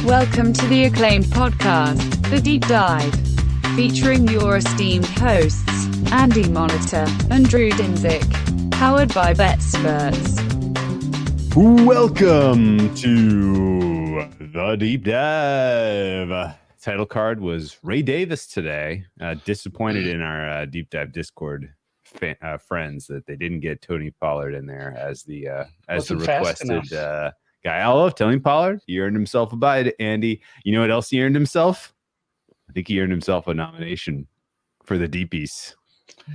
Welcome to the acclaimed podcast, The Deep Dive, featuring your esteemed hosts, Andy Monitor and Drew Dinzik, powered by BetSperts. Welcome to The Deep Dive. Title card was Ray Davis today. Disappointed in our Deep Dive Discord friends that they didn't get Tony Pollard in there as the requested guy. I love Tony Pollard. He earned himself a bye, Andy. You know what else he earned himself? I think he earned himself a nomination for the Deepies,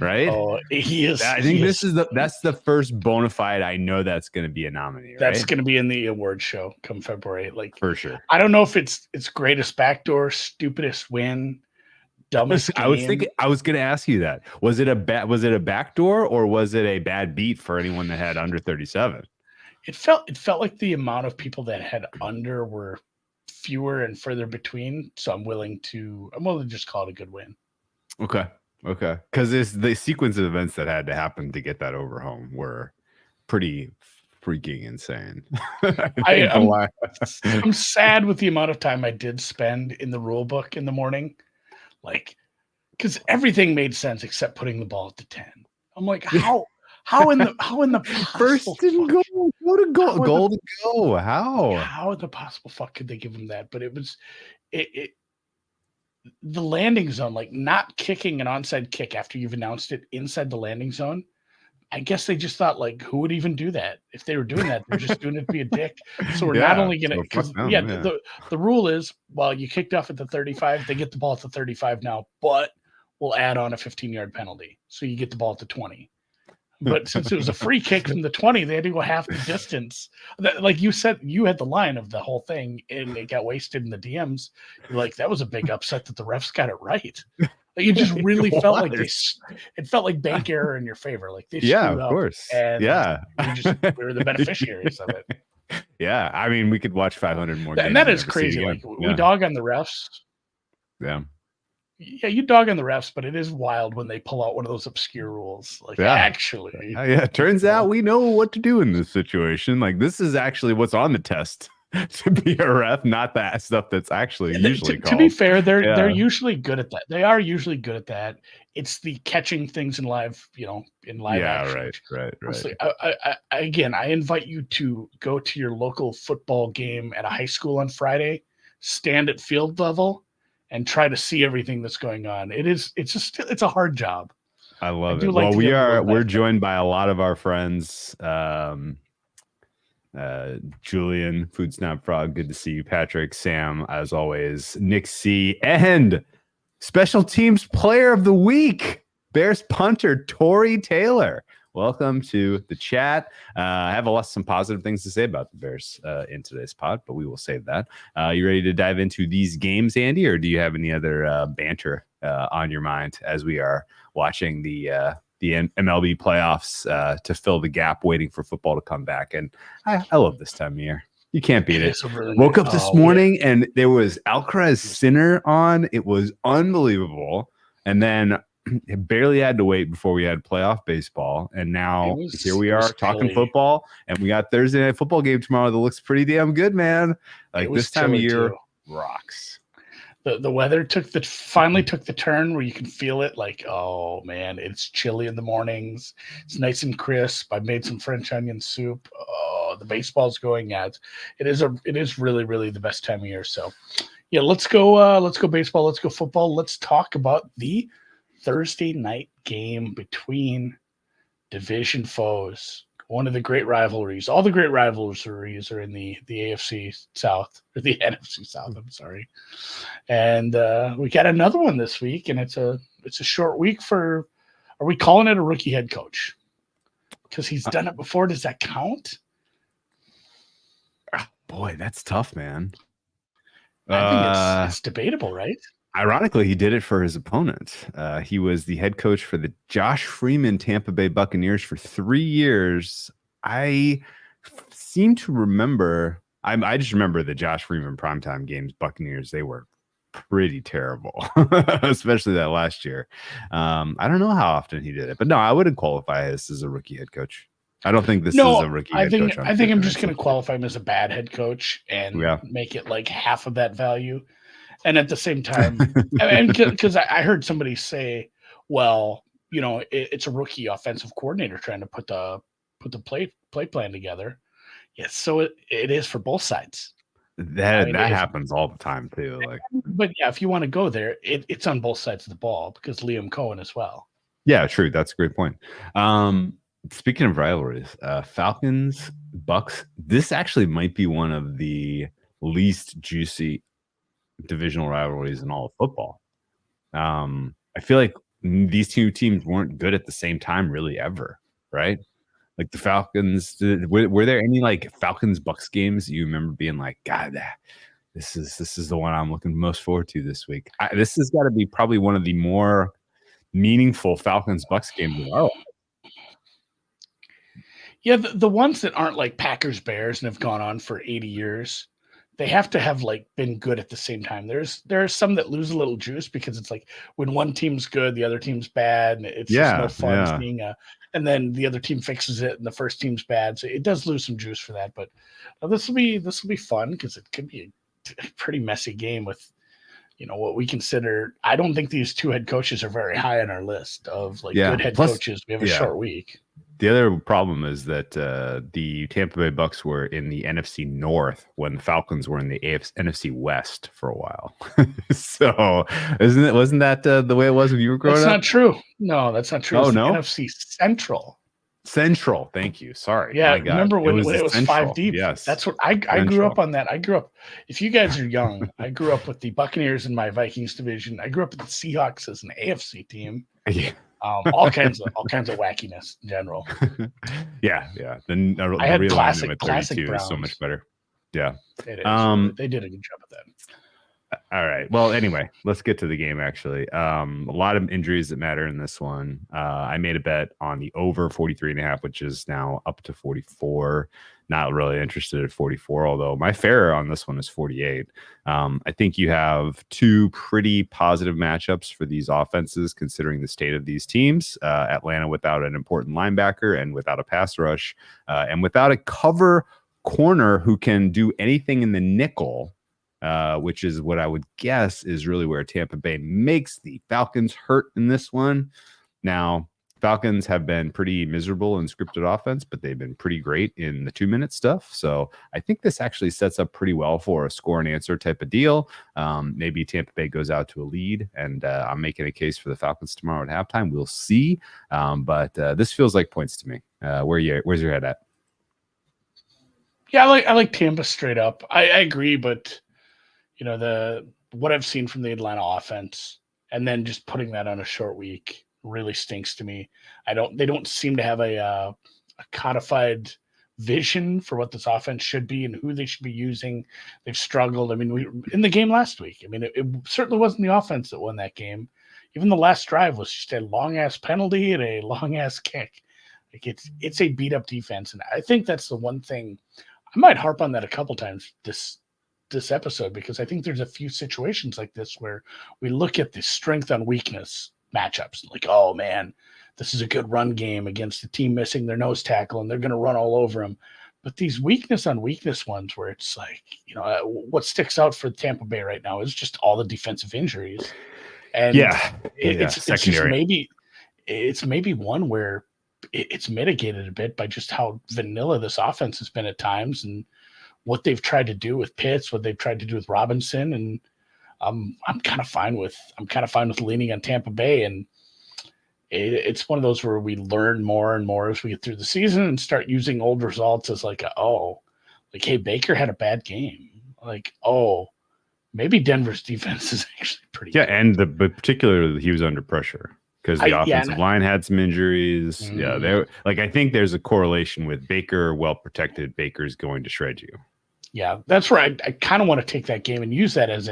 right? Oh, he is. I think that's the first bona fide. I know that's going to be a nominee. That's right? going to be in the award show come February. Like for sure. I don't know if it's greatest backdoor, stupidest win, dumbest game. I was going to ask you that. Was it a backdoor or was it a bad beat for anyone that had under 37? It felt like the amount of people that had under were fewer and further between. So I'm willing to just call it a good win. Okay. Because the sequence of events that had to happen to get that over home were pretty freaking insane. I'm sad with the amount of time I did spend in the rule book in the morning, like because everything made sense except putting the ball at the 10. I'm like, how in the first and goal, goal to go. How in the possible fuck could they give him that? But it was the landing zone, like not kicking an onside kick after you've announced it inside the landing zone. I guess they just thought, like, who would even do that? If they were doing that, they're just doing it to be a dick. So we're not only going to, the rule is, well, you kicked off at the 35, they get the ball at the 35 now, but we'll add on a 15-yard penalty. So you get the ball at the 20. But since it was a free kick from the 20, they had to go half the distance. Like you said, you had the line of the whole thing, and it got wasted in the DMs. You're like, that was a big upset that the refs got it right. Like, it just really felt like it felt like bank error in your favor. Like they screwed up, of course, and we were the beneficiaries of it. Yeah, I mean, we could watch 500 more. And that is crazy. Like we dog on the refs. Yeah, you dog on the refs, but it is wild when they pull out one of those obscure rules. Like, actually. Turns out we know what to do in this situation. Like, this is actually what's on the test to be a ref, not that stuff that's actually usually called. To be fair, they're usually good at that. They are usually good at that. It's the catching things in live, action. Right. Honestly, I invite you to go to your local football game at a high school on Friday, stand at field level, and try to see everything that's going on. It's a hard job. I love it. Well, we're joined by a lot of our friends. Julian, Food Snap Frog, good to see you. Patrick, Sam, as always, Nick C, and Special Teams Player of the Week, Bears punter Tory Taylor. Welcome to the chat. I have some positive things to say about the Bears in today's pod, but we will save that. You ready to dive into these games, Andy, or do you have any other banter on your mind as we are watching the MLB playoffs to fill the gap, waiting for football to come back? And I love this time of year. You can't beat it. Woke up this morning and there was Alcaraz Sinner on. It was unbelievable. And then barely had to wait before we had playoff baseball, and now here we are talking football, and we got Thursday night football game tomorrow that looks pretty damn good, man. Like, this time of year rocks. The weather finally took the turn where you can feel it. Like, oh man, it's chilly in the mornings. It's nice and crisp. I made some French onion soup. Oh, the baseball's going. Yeah, it is really, really the best time of year. So yeah, let's go baseball. Let's go football. Let's talk about the Thursday night game between division foes. One of the great rivalries. All the great rivalries are in the AFC South, or the NFC South. I'm sorry. And we got another one this week, and it's a short week for. Are we calling it a rookie head coach? Because he's done it before. Does that count? Boy, that's tough, man. I think it's debatable, right? Ironically, he did it for his opponent. He was the head coach for the Josh Freeman Tampa Bay Buccaneers for 3 years. I seem to remember, I just remember the Josh Freeman primetime games, Buccaneers, they were pretty terrible, especially that last year. I don't know how often he did it, but no, I wouldn't qualify this as a rookie head coach. I don't think this is No, a rookie I head think coach. I think I'm just going to qualify him as a bad head coach and Yeah. make it like half of that value. And at the same time, and because I heard somebody say, well, it's a rookie offensive coordinator trying to put the play plan together. Yes, so it is for both sides. That happens all the time too. Like, but yeah, if you want to go there, it's on both sides of the ball because Liam Cohen as well. yeah, true. That's a great point. Speaking of rivalries, Falcons, Bucks, this actually might be one of the least juicy divisional rivalries in all of football. I feel like these two teams weren't good at the same time really ever, right? Like the Falcons, were there any like Falcons Bucks games you remember being like, God, this is the one I'm looking most forward to this week? This has got to be probably one of the more meaningful Falcons Bucks games in our life. Yeah, the ones that aren't like Packers Bears and have gone on for 80 years, they have to have like been good at the same time. There are some that lose a little juice because it's like when one team's good, the other team's bad, and it's just no fun seeing and then the other team fixes it and the first team's bad. So it does lose some juice for that. But this will be fun because it could be a pretty messy game with what we consider. I don't think these two head coaches are very high on our list of like good head coaches. We have a short week. The other problem is that the Tampa Bay Bucks were in the NFC North when the Falcons were in the NFC West for a while. So wasn't that the way it was when you were growing up? That's not true. No, that's not true. Oh, it's no? the NFC Central. Central. Thank you. Sorry. Yeah. Remember when it was Central. 5 deep? Yes. That's what I grew up on that. I grew up, if you guys are young, I grew up with the Buccaneers in my Vikings division. I grew up with the Seahawks as an AFC team. Yeah. All kinds of wackiness in general. Yeah. The I had realignment classic with 32 Browns. is so much better. Yeah. It is. They did a good job of that. All right. Well, anyway, let's get to the game, actually. A lot of injuries that matter in this one. I made a bet on the over 43.5, which is now up to 44. Not really interested at 44, although my fair on this one is 48. I think you have two pretty positive matchups for these offenses, considering the state of these teams. Atlanta without an important linebacker and without a pass rush and without a cover corner who can do anything in the nickel. Which is what I would guess is really where Tampa Bay makes the Falcons hurt in this one. Now, Falcons have been pretty miserable in scripted offense, but they've been pretty great in the 2-minute stuff. So I think this actually sets up pretty well for a score and answer type of deal. Maybe Tampa Bay goes out to a lead, and I'm making a case for the Falcons tomorrow at halftime. We'll see. But this feels like points to me. Where's your head at? Yeah, I like Tampa straight up. I agree, but what I've seen from the Atlanta offense and then just putting that on a short week really stinks to me. They don't seem to have a codified vision for what this offense should be and who they should be using. They've struggled. I mean, in the game last week, I mean, it certainly wasn't the offense that won that game. Even the last drive was just a long ass penalty and a long ass kick. Like it's a beat up defense. And I think that's the one thing I might harp on that a couple times this episode, because I think there's a few situations like this where we look at the strength on weakness matchups like, oh man, this is a good run game against the team missing their nose tackle and they're going to run all over them. But these weakness on weakness ones where it's like, what sticks out for Tampa Bay right now is just all the defensive injuries. And it's secondary. It's maybe one where it's mitigated a bit by just how vanilla this offense has been at times and what they've tried to do with Pitts, what they've tried to do with Robinson, and I'm kind of fine with leaning on Tampa Bay. And it's one of those where we learn more and more as we get through the season and start using old results as hey, Baker had a bad game. Like, maybe Denver's defense is actually pretty good. And but particularly he was under pressure because the offensive line had some injuries. Mm-hmm. Yeah, I think there's a correlation with Baker well protected. Baker's going to shred you. Yeah, that's where I kind of want to take that game and use that as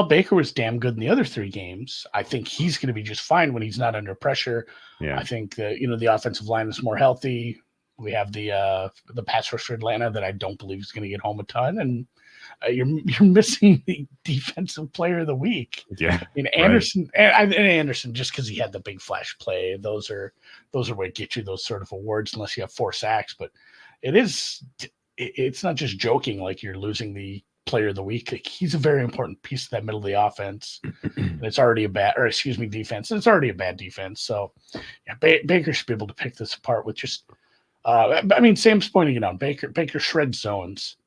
Baker was damn good in the other 3 games. I think he's going to be just fine when he's not under pressure. Yeah. I think the offensive line is more healthy. We have the pass rush for Atlanta that I don't believe is going to get home a ton. And you're missing the defensive player of the week. Yeah, I mean, Anderson, and Anderson, just because he had the big flash play, those are what get you those sort of awards, unless you have 4 sacks. But it's not just joking like you're losing the player of the week. Like, he's a very important piece of that middle of the offense, and it's already defense. It's already a bad defense. So, yeah, Baker should be able to pick this apart with just. I mean, Sam's pointing it out. Baker shreds zones.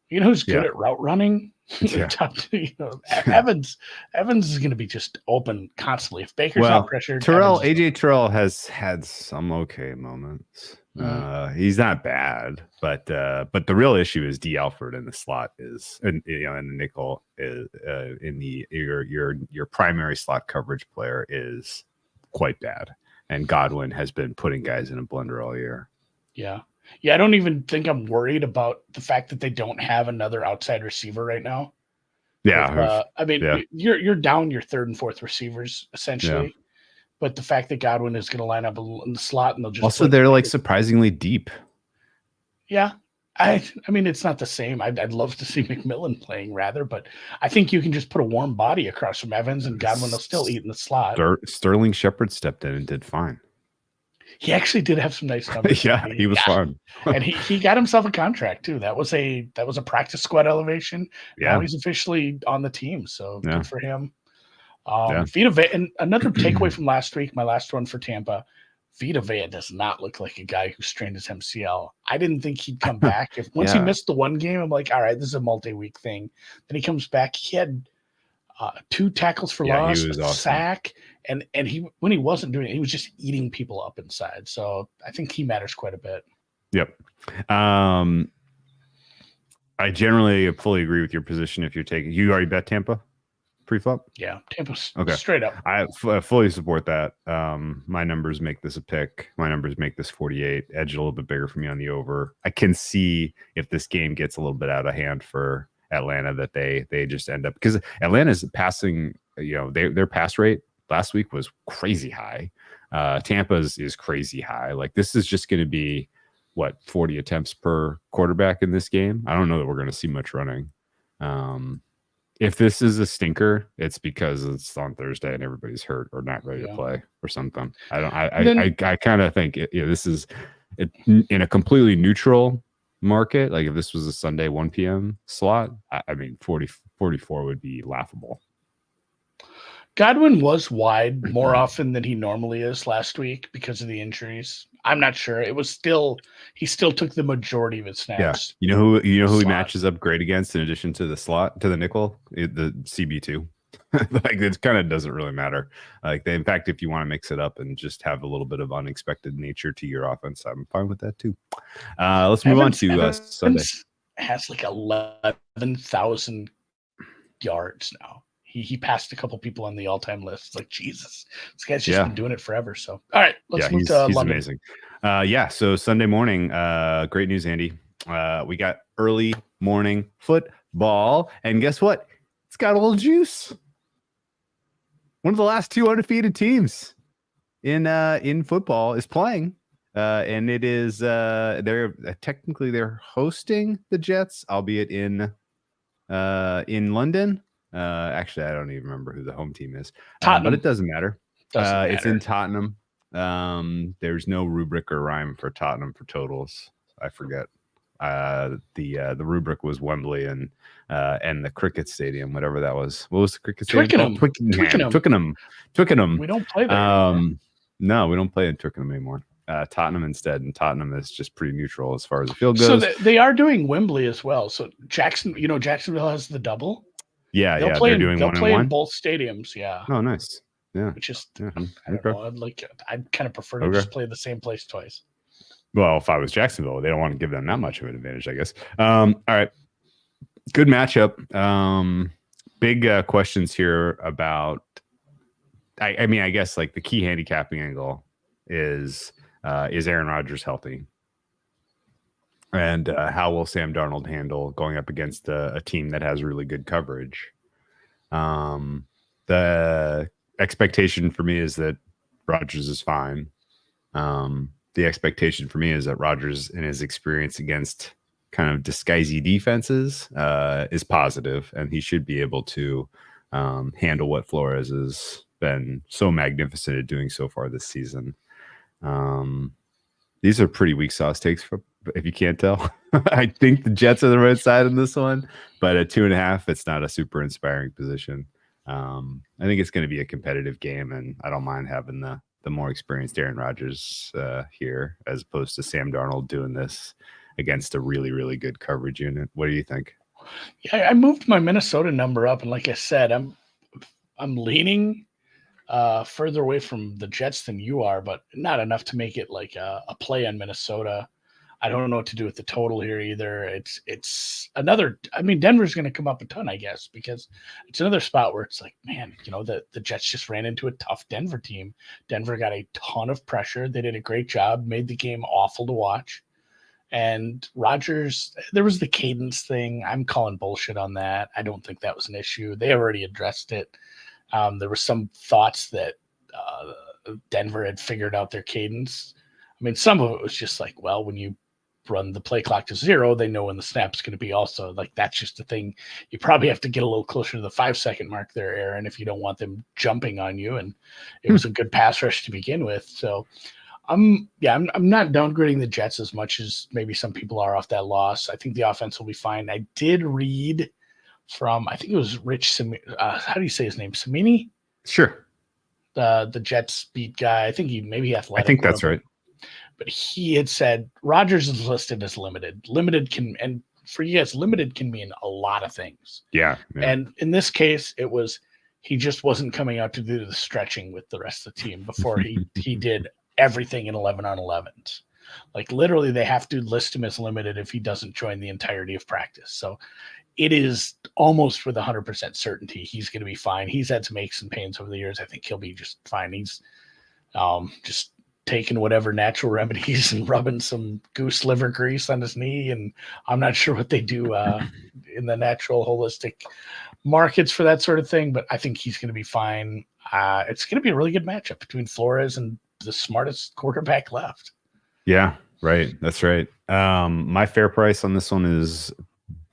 You know who's good at route running? Evans is going to be just open constantly. If Baker's not pressured, AJ Terrell has had some okay moments. He's not bad, but the real issue is D. Alford in the slot and the nickel is in your primary slot coverage player is quite bad, and Godwin has been putting guys in a blender all year. Yeah. I don't even think I'm worried about the fact that they don't have another outside receiver right now. Yeah. You're down your third and fourth receivers essentially, but the fact that Godwin is going to line up in the slot and they'll just they're like surprisingly deep. Yeah. I mean, it's not the same. I'd love to see McMillan playing rather, but I think you can just put a warm body across from Evans and Godwin will still eat in the slot. Sterling Shepard stepped in and did fine. He actually did have some nice numbers. He was fun. And he got himself a contract too. That was a practice squad elevation. Yeah. Now he's officially on the team. So good for him. Vita Vea, and another takeaway from last week, my last one for Tampa, Vita Vea does not look like a guy who strained his MCL. I didn't think he'd come back. Once he missed the one game, I'm like, all right, this is a multi-week thing. Then he comes back. He had 2 tackles for loss, a sack, and he when he wasn't doing it, he was just eating people up inside. So I think he matters quite a bit. Yep. I generally fully agree with your position. If you're taking, you already bet Tampa pre-flop? Yeah, Tampa's straight up. I fully support that. My numbers make this a pick. My numbers make this 48. Edge a little bit bigger for me on the over. I can see if this game gets a little bit out of hand for Atlanta that they just end up, because Atlanta's passing, their pass rate last week was crazy high. Tampa's is crazy high. Like, this is just going to be 40 attempts per quarterback in this game. I don't know that we're going to see much running. If this is a stinker, it's because it's on Thursday and everybody's hurt or not ready to play or something. I kind of think this is in a completely neutral market. Like, if this was a Sunday 1 p.m. slot, I mean 44 would be laughable. Godwin was wide more often than he normally is last week because of the injuries. I'm not sure. He still took the majority of his snaps. Yeah. You know who he matches up great against in addition to the slot, to the nickel? The CB2. Like, it kind of doesn't really matter. Like, in fact, if you want to mix it up and just have a little bit of unexpected nature to your offense, I'm fine with that too. Let's move on to Sunday. Has like 11,000 yards now. He passed a couple people on the all-time list. It's like, Jesus, this guy's just been doing it forever. So, all right, let's move to he's London. Amazing. So Sunday morning, great news, Andy. We got early morning football, and guess what? It's got a little juice. One of the last 2 undefeated teams in football is playing, and it is they're hosting the Jets, albeit in London. Actually, I don't even remember who the home team is, but it doesn't matter. It's in Tottenham. There's no rubric or rhyme for Tottenham for totals. I forget. The rubric was Wembley and the cricket stadium, whatever that was. What was the cricket stadium? Twickenham. We don't play there. No, we don't play in Twickenham anymore. Tottenham instead, and Tottenham is just pretty neutral as far as the field goes. So they are doing Wembley as well. So Jacksonville has the double. Yeah, they'll play in both stadiums. Yeah. Oh, nice. Yeah. Which is, I don't know. I'd kind of prefer to just play the same place twice. Well, if I was Jacksonville, they don't want to give them that much of an advantage, I guess. All right. Good matchup. Big questions here about, I mean, I guess like the key handicapping angle is Aaron Rodgers healthy? And how will Sam Darnold handle going up against a team that has really good coverage? The expectation for me is that Rodgers is fine. The expectation for me is that Rodgers, in his experience against kind of disguisey defenses is positive, and he should be able to handle what Flores has been so magnificent at doing so far this season. These are pretty weak sauce takes, if you can't tell. I think the Jets are the right side in this one, but at 2.5, it's not a super inspiring position. I think it's going to be a competitive game, and I don't mind having the more experienced Aaron Rodgers here as opposed to Sam Darnold doing this against a really, really good coverage unit. What do you think? Yeah, I moved my Minnesota number up, and like I said, I'm leaning further away from the Jets than you are, but not enough to make it like a play on Minnesota. I don't know what to do with the total here either. It's another. I mean, Denver's going to come up a ton, I guess, because it's another spot where it's like, man, the Jets just ran into a tough Denver team. Denver got a ton of pressure. They did a great job, made the game awful to watch. And Rodgers, there was the cadence thing. I'm calling bullshit on that. I don't think that was an issue. They already addressed it. There were some thoughts that Denver had figured out their cadence. I mean, some of it was just like, well, when you run the play clock to 0, they know when the snap's going to be also. Like, that's just the thing. You probably have to get a little closer to the 5-second mark there, Aaron, if you don't want them jumping on you. And it was a good pass rush to begin with. So I'm not downgrading the Jets as much as maybe some people are off that loss. I think the offense will be fine. I did read from, I think it was Rich, how do you say his name? Samini? Sure. The Jets beat guy. I think he maybe athletic. I think that's right. But he had said Rodgers is listed as limited. Limited can, and for you guys, limited can mean a lot of things. Yeah. And in this case, it was he just wasn't coming out to do the stretching with the rest of the team before he did everything in 11-on-11s. Like, literally, they have to list him as limited if he doesn't join the entirety of practice. So it is almost with 100% certainty he's going to be fine. He's had some aches and pains over the years. I think he'll be just fine. He's just taking whatever natural remedies and rubbing some goose liver grease on his knee. And I'm not sure what they do in the natural holistic markets for that sort of thing, but I think he's going to be fine. It's going to be a really good matchup between Flores and the smartest quarterback left. Yeah, right. That's right. My fair price on this one is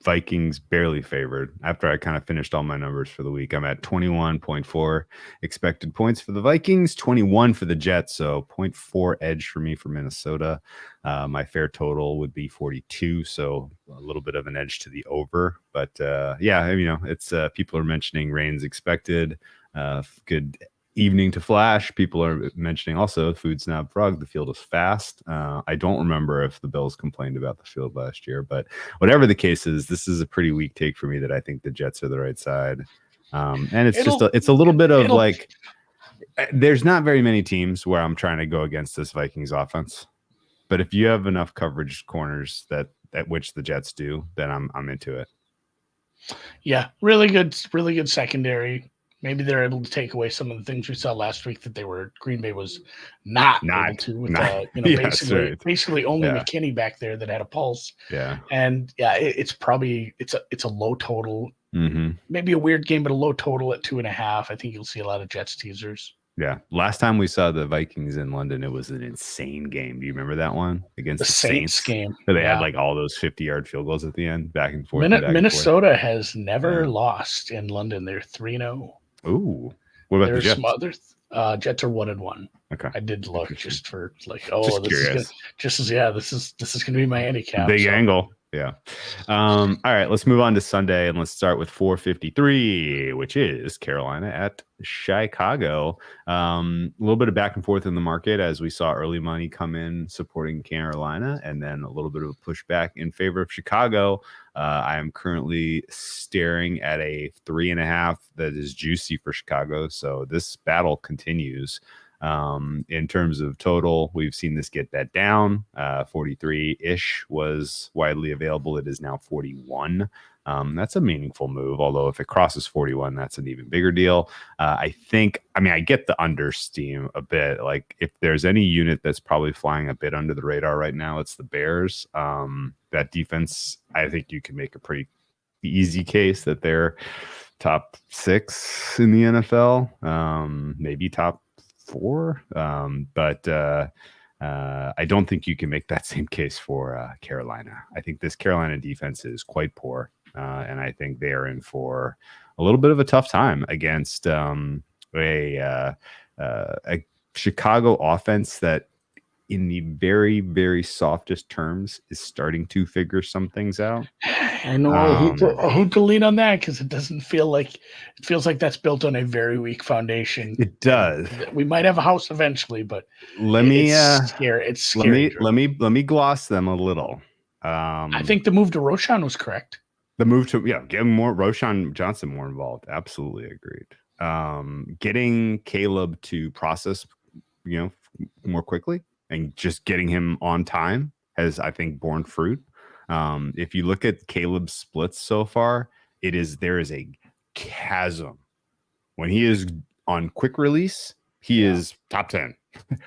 Vikings barely favored. After I kind of finished all my numbers for the week, I'm at 21.4 expected points for the Vikings, 21 for the Jets, so 0.4 edge for me for Minnesota. My fair total would be 42, so a little bit of an edge to the over. But yeah, it's people are mentioning rain's expected. Good evening to flash. People are mentioning also Food Snob Frog. The field is fast. I don't remember if the Bills complained about the field last year, but whatever the case is, this is a pretty weak take for me that I think the Jets are the right side. And it's a little bit of like, there's not very many teams where I'm trying to go against this Vikings offense, but if you have enough coverage corners at which the Jets do, then I'm into it. Yeah, really good secondary. Maybe they're able to take away some of the things we saw last week that Green Bay was not able to with basically only McKinney back there that had a pulse. Yeah. And yeah, it's a low total, maybe a weird game, but a low total at 2.5. I think you'll see a lot of Jets teasers. Yeah. Last time we saw the Vikings in London, it was an insane game. Do you remember that one against the Saints game? Where they had like all those 50-yard field goals at the end, back and forth. Minnesota has never lost in London. They're 3-0. Ooh, what about the Jets? Some others. Jets are 1-1. Okay, I did look just for like, this is gonna be my handicap. Big angle. Yeah. All right, let's move on to Sunday and let's start with 4:53, which is Carolina at Chicago. A little bit of back and forth in the market as we saw early money come in supporting Carolina, and then a little bit of a pushback in favor of Chicago. I am currently staring at a 3.5 that is juicy for Chicago. So this battle continues. In terms of total, we've seen this get bet down. 43-ish was widely available. It is now 41. That's a meaningful move, although if it crosses 41, that's an even bigger deal. I get the under steam a bit. Like, if there's any unit that's probably flying a bit under the radar right now, it's the Bears. That defense, I think you can make a pretty easy case that they're top 6 in the NFL, maybe top 4. But I don't think you can make that same case for Carolina. I think this Carolina defense is quite poor, and I think they are in for a little bit of a tough time against a Chicago offense that, in the very, very softest terms, is starting to figure some things out. I know. I hate to lean on that because it doesn't feel like it feels like that's built on a very weak foundation. It does. We might have a house eventually, but it's scary. It's scary. Let me gloss them a little. I think the move to Roshan was correct. The move to get more Roshan Johnson more involved. Absolutely agreed. Getting Caleb to process, more quickly and just getting him on time has, I think, borne fruit. If you look at Caleb's splits so far, there is a chasm. When he is on quick release, he is top 10.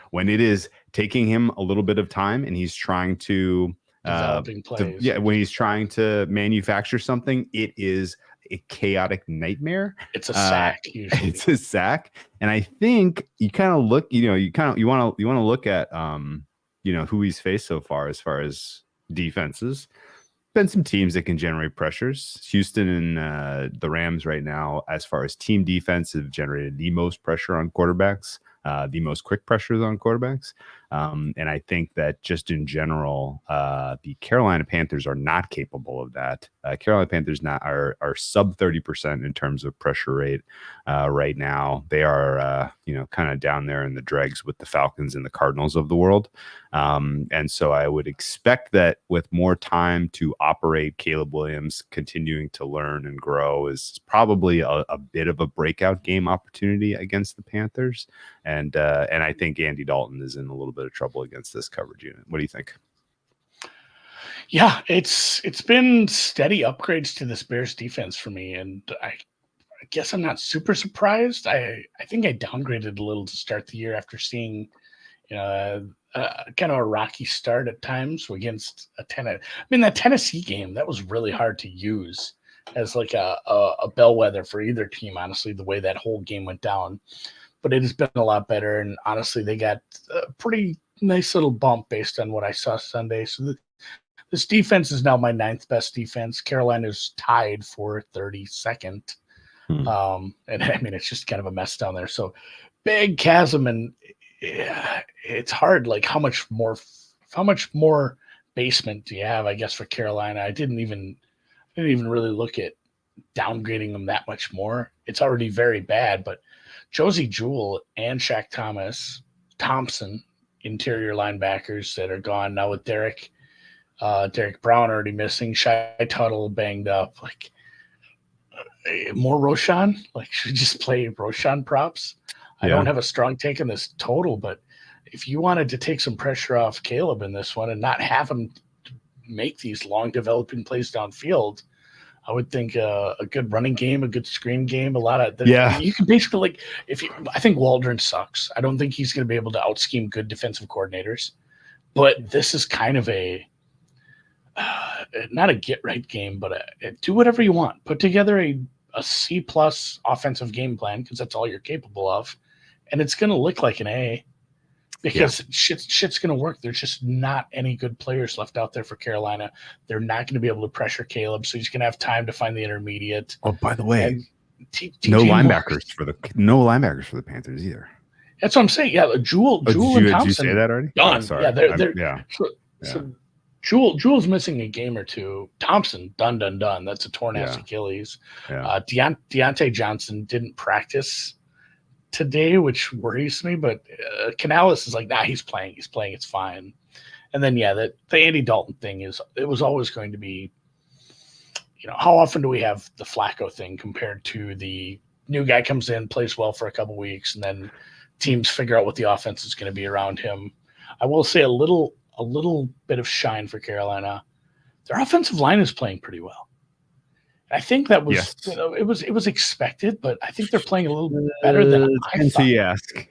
When it is taking him a little bit of time and he's trying to developing plays. When he's trying to manufacture something, it is a chaotic nightmare. It's a sack. Usually. It's a sack. And I think you kind of look, you want to look at who he's faced so far as defenses. Been some teams that can generate pressures. Houston and the Rams right now, as far as team defense, have generated the most pressure on quarterbacks, the most quick pressures on quarterbacks. And I think that just in general, the Carolina Panthers are not capable of that. Carolina Panthers are sub 30% in terms of pressure rate right now. They are kind of down there in the dregs with the Falcons and the Cardinals of the world. And so I would expect that with more time to operate, Caleb Williams continuing to learn and grow is probably a bit of a breakout game opportunity against the Panthers. And I think Andy Dalton is in a little bit of trouble against this coverage unit. What do you think? Yeah, it's been steady upgrades to this Bears defense for me, and I guess I'm not super surprised. I think I downgraded a little to start the year after seeing, kind of a rocky start at times against that Tennessee game, that was really hard to use as like a bellwether for either team, honestly, the way that whole game went down. But it has been a lot better, and honestly, they got a pretty nice little bump based on what I saw Sunday. So this defense is now my 9th best defense. Carolina's tied for 32nd. And I mean, it's just kind of a mess down there. So big chasm, and it's hard. Like how much more basement do you have, I guess, for Carolina? I didn't even really look at downgrading them that much more. It's already very bad, but Josie Jewell and Shaq Thompson, interior linebackers that are gone now with Derek Brown already missing, Shy Tuttle banged up. Like more Roshan. Like should we just play Roshan props? I don't have a strong take on this total, but if you wanted to take some pressure off Caleb in this one and not have him make these long developing plays downfield, I would think a good running game, a good screen game, a lot of you can basically I think Waldron sucks. I don't think he's going to be able to out scheme good defensive coordinators, but this is kind of a not a get right game, but do whatever you want. Put together a C+ offensive game plan because that's all you're capable of, and it's going to look like an A. Because shit's going to work. There's just not any good players left out there for Carolina. They're not going to be able to pressure Caleb, so he's going to have time to find the intermediate. Oh, by the way, no linebackers for the Panthers either. That's what I'm saying. Yeah, Jewell and Thompson. Did you say that already? Done. Sorry. Yeah, So Jewell's missing a game or two. Thompson, done. That's a torn ass Achilles. Yeah. Deontay Johnson didn't practice today, which worries me, but Canales is like, he's playing, it's fine. And then the Andy Dalton thing it was always going to be, how often do we have the Flacco thing compared to the new guy comes in, plays well for a couple weeks, and then teams figure out what the offense is going to be around him. I will say a little bit of shine for Carolina. Their offensive line is playing pretty well. I think that was it was expected, but I think they're playing a little bit better than I thought. Ask.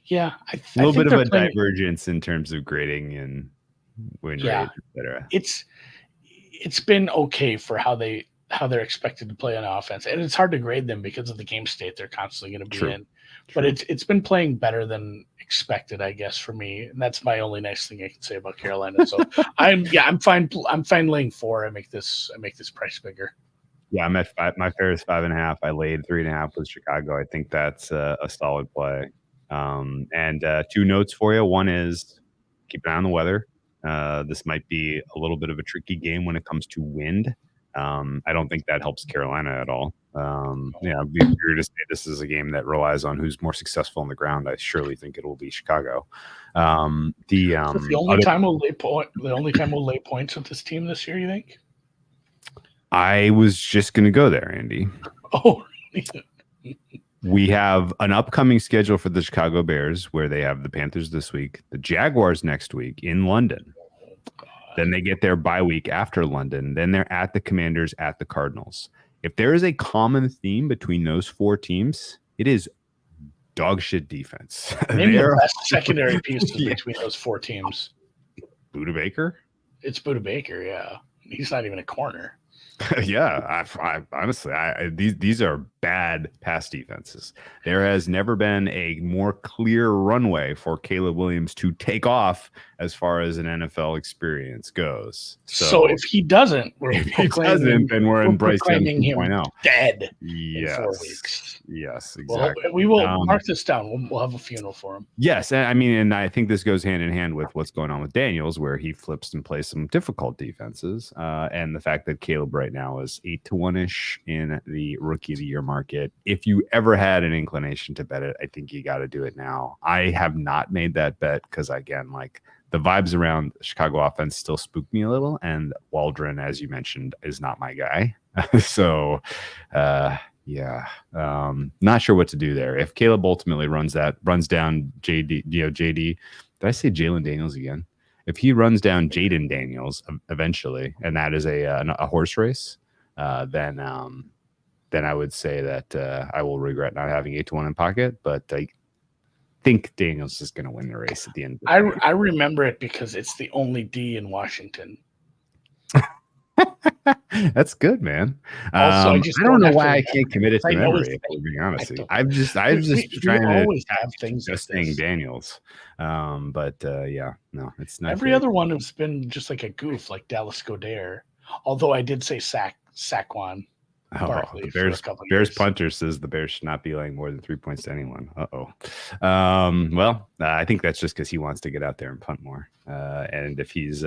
Yeah, a little bit of a divergence in terms of grading and win rate, etc. It's been okay for how they how they're expected to play on offense, and it's hard to grade them because of the game state they're constantly going to be in. But it's been playing better than expected, I guess, for me, and that's my only nice thing I can say about Carolina. So I'm fine. I'm fine laying 4. I make this price bigger. Yeah, I'm at 5. My fair is 5.5. I laid 3.5 with Chicago. I think that's a solid play. And 2 notes for you. One is keep an eye on the weather. This might be a little bit of a tricky game when it comes to wind. I don't think that helps Carolina at all. It'd be weird to say this is a game that relies on who's more successful on the ground. I surely think it will be Chicago. The only time we'll lay points with this team this year, you think? I was just going to go there, Andy. Oh, we have an upcoming schedule for the Chicago Bears where they have the Panthers this week, the Jaguars next week in London. Then they get their bye week after London. Then they're at the Commanders, at the Cardinals. If there is a common theme between those 4 teams, it is dog shit defense. Maybe the best secondary pieces between those 4 teams. Budda Baker? It's Budda Baker, yeah. He's not even a corner. Yeah, I honestly, these are bad pass defenses. There has never been a more clear runway for Caleb Williams to take off as far as an NFL experience goes. So if he doesn't, then we're in Bryce Young 2.0. Dead. Yes. In 4 weeks. Yes, exactly. Well, we will mark this down. We'll have a funeral for him. Yes, I mean, and I think this goes hand in hand with what's going on with Daniels, where he flips and plays some difficult defenses, and the fact that Caleb right now is 8-1-ish in the Rookie of the Year market. If you ever had an inclination to bet it, I think you got to do it now. I have not made that bet because, again, like the vibes around Chicago offense still spook me a little, and Waldron, as you mentioned, is not my guy. So, not sure what to do there. If Caleb ultimately runs down JD, did I say Jalen Daniels again? If he runs down Jaden Daniels eventually, and that is a horse race, then I would say that I will regret not having 8-1 in pocket. But I think Daniels is going to win the race at the end. I remember it because it's the only D in Washington. That's good, man. Also, I don't know why I can't commit it to memory. To be honest, I'm just trying to always have things just like saying Daniels. No, it's not. Every other one has been just like a goof, like Dallas Goddard. Although I did say Saquon Barkley. The Bears punter says the Bears should not be laying more than 3 points to anyone. I think that's just because he wants to get out there and punt more. And if he's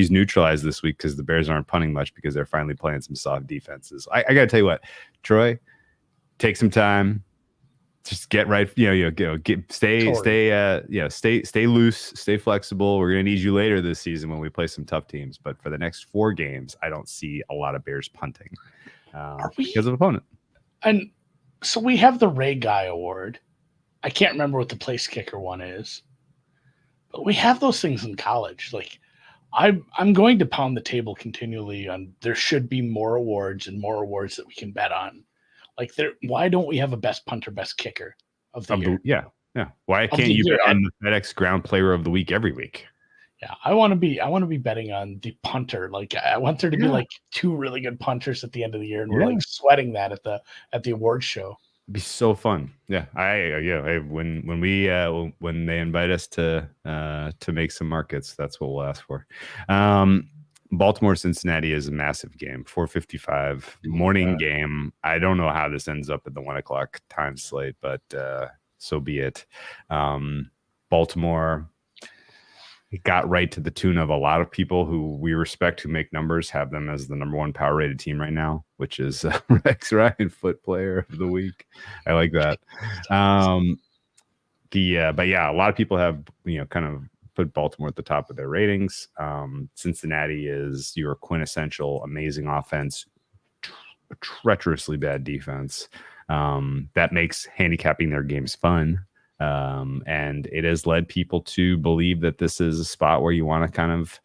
neutralized this week because the Bears aren't punting much because they're finally playing some soft defenses. I got to tell you what, Troy, take some time, just get right. Stay loose, stay flexible. We're gonna need you later this season when we play some tough teams. But for the next 4 games, I don't see a lot of Bears punting. Because of opponent. And so we have the Ray Guy Award. I can't remember what the place kicker one is, but we have those things in college. Like I'm going to pound the table continually on there should be more awards and more awards that we can bet on. Like why don't we have a best punter, best kicker of the year? Yeah. Why can't you bet on the FedEx Ground Player of the Week every week? Yeah, I want to be betting on the punter. Like I want there to be like 2 really good punters at the end of the year, and we're like sweating that at the awards show. It'd be so fun. Yeah, when they invite us to make some markets, that's what we'll ask for. Baltimore Cincinnati is a massive game, 4:55 morning game. I don't know how this ends up at the 1:00 time slate, but so be it. Baltimore. It got right to the tune of a lot of people who we respect, who make numbers, have them as the number 1 power rated team right now, which is Rex Ryan, Foot Player of the Week. I like that. But a lot of people have kind of put Baltimore at the top of their ratings. Cincinnati is your quintessential amazing offense, treacherously bad defense. That makes handicapping their games fun. And it has led people to believe that this is a spot where you want to kind of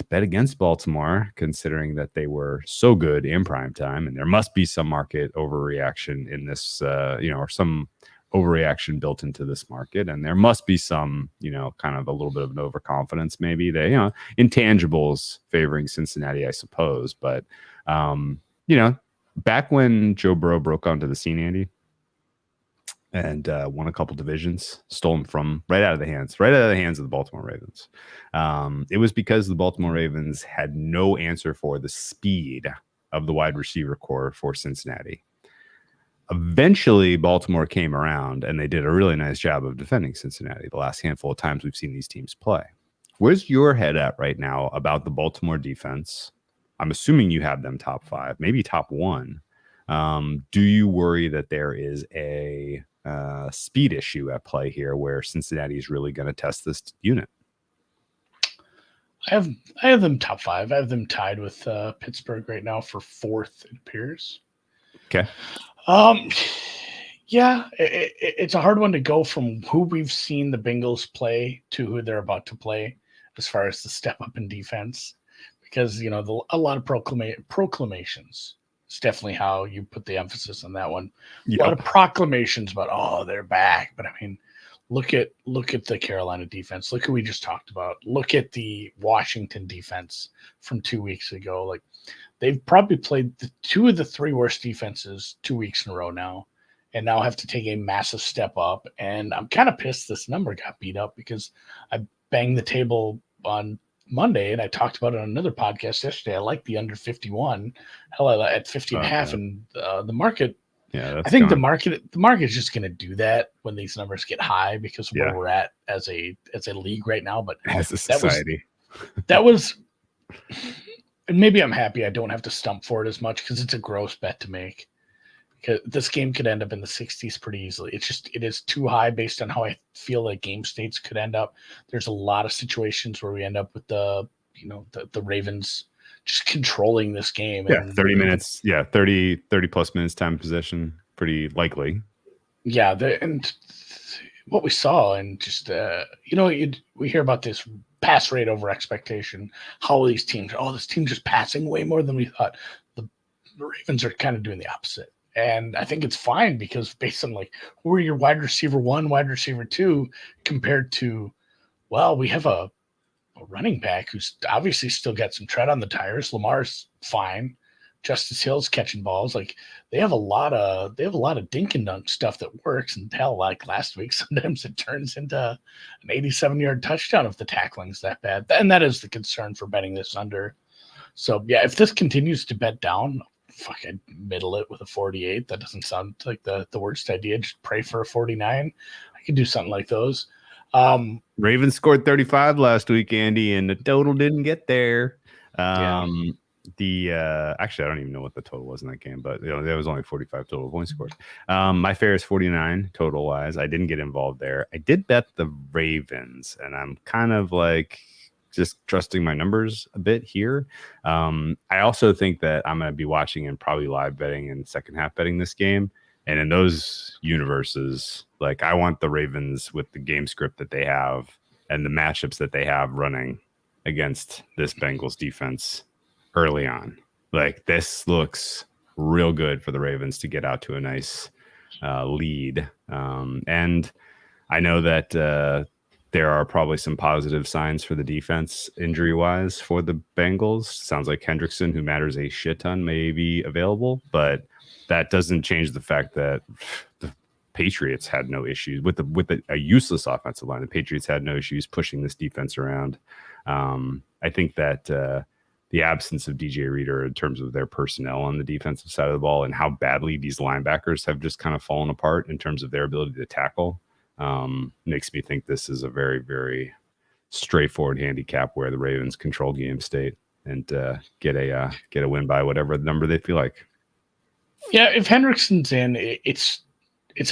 bet against Baltimore, considering that they were so good in prime time. And there must be some market overreaction in this, or some overreaction built into this market. And there must be some, kind of a little bit of an overconfidence, maybe they, intangibles favoring Cincinnati, I suppose. But, back when Joe Burrow broke onto the scene, Andy, and won a couple divisions, stole them from right out of the hands of the Baltimore Ravens. It was because the Baltimore Ravens had no answer for the speed of the wide receiver core for Cincinnati. Eventually, Baltimore came around, and they did a really nice job of defending Cincinnati the last handful of times we've seen these teams play. Where's your head at right now about the Baltimore defense? I'm assuming you have them top 5, maybe top 1. Do you worry that there is a speed issue at play here where Cincinnati is really going to test this unit? I have them top 5. I have them tied with Pittsburgh right now for 4th, it appears. Okay. Yeah, it's a hard one to go from who we've seen the Bengals play to who they're about to play as far as the step up in defense, because a lot of proclamations. It's definitely how you put the emphasis on that one. Yep. A lot of proclamations about they're back, but I mean, look at the Carolina defense. Look who we just talked about. Look at the Washington defense from 2 weeks ago. Like, they've probably played 2 of the 3 worst defenses 2 weeks in a row now, and now have to take a massive step up. And I'm kind of pissed this number got beat up because I banged the table on Monday, and I talked about it on another podcast yesterday. I like the under 51. Hell, at 50 and a half, and the market. Yeah, I think the market is just going to do that when these numbers get high because of where we're at as a league right now. But as a society, that was. And maybe I'm happy I don't have to stump for it as much because it's a gross bet to make. Because this game could end up in the 60s pretty easily. It is too high based on how I feel like game states could end up. There's a lot of situations where we end up with the Ravens just controlling this game. Yeah, 30 minutes. Yeah, 30 plus minutes time possession. Pretty likely. Yeah, and what we saw, and just we hear about this pass rate over expectation. How these teams? This team's just passing way more than we thought. The Ravens are kind of doing the opposite. And I think it's fine because based on who are your wide receiver 1, wide receiver 2 compared to, we have a running back who's obviously still got some tread on the tires. Lamar's fine. Justice Hill's catching balls. They have a lot of dink and dunk stuff that works. And hell, like last week, sometimes it turns into an 87-yard touchdown if the tackling's that bad. And that is the concern for betting this under. So yeah, if this continues to bet down, I'd middle it with a 48. That doesn't sound like the worst idea. Just pray for a 49. I could do something like those. Ravens scored 35 last week, Andy, and the total didn't get there. Actually, I don't even know what the total was in that game, but there was only 45 total points scored. My fair is 49 total wise. I didn't get involved there. I did bet the Ravens, and I'm kind of just trusting my numbers a bit here. I also think that I'm going to be watching and probably live betting and second half betting this game. And in those universes, I want the Ravens with the game script that they have and the matchups that they have running against this Bengals defense early on. This looks real good for the Ravens to get out to a nice lead. And I know that there are probably some positive signs for the defense injury-wise for the Bengals. Sounds like Hendrickson, who matters a shit ton, may be available, but that doesn't change the fact that the Patriots had no issues with a useless offensive line. The Patriots had no issues pushing this defense around. I think that the absence of DJ Reader in terms of their personnel on the defensive side of the ball and how badly these linebackers have just kind of fallen apart in terms of their ability to tackle makes me think this is a very, very straightforward handicap where the Ravens control game state and get a win by whatever number they feel like. Yeah, if Hendrickson's in, it's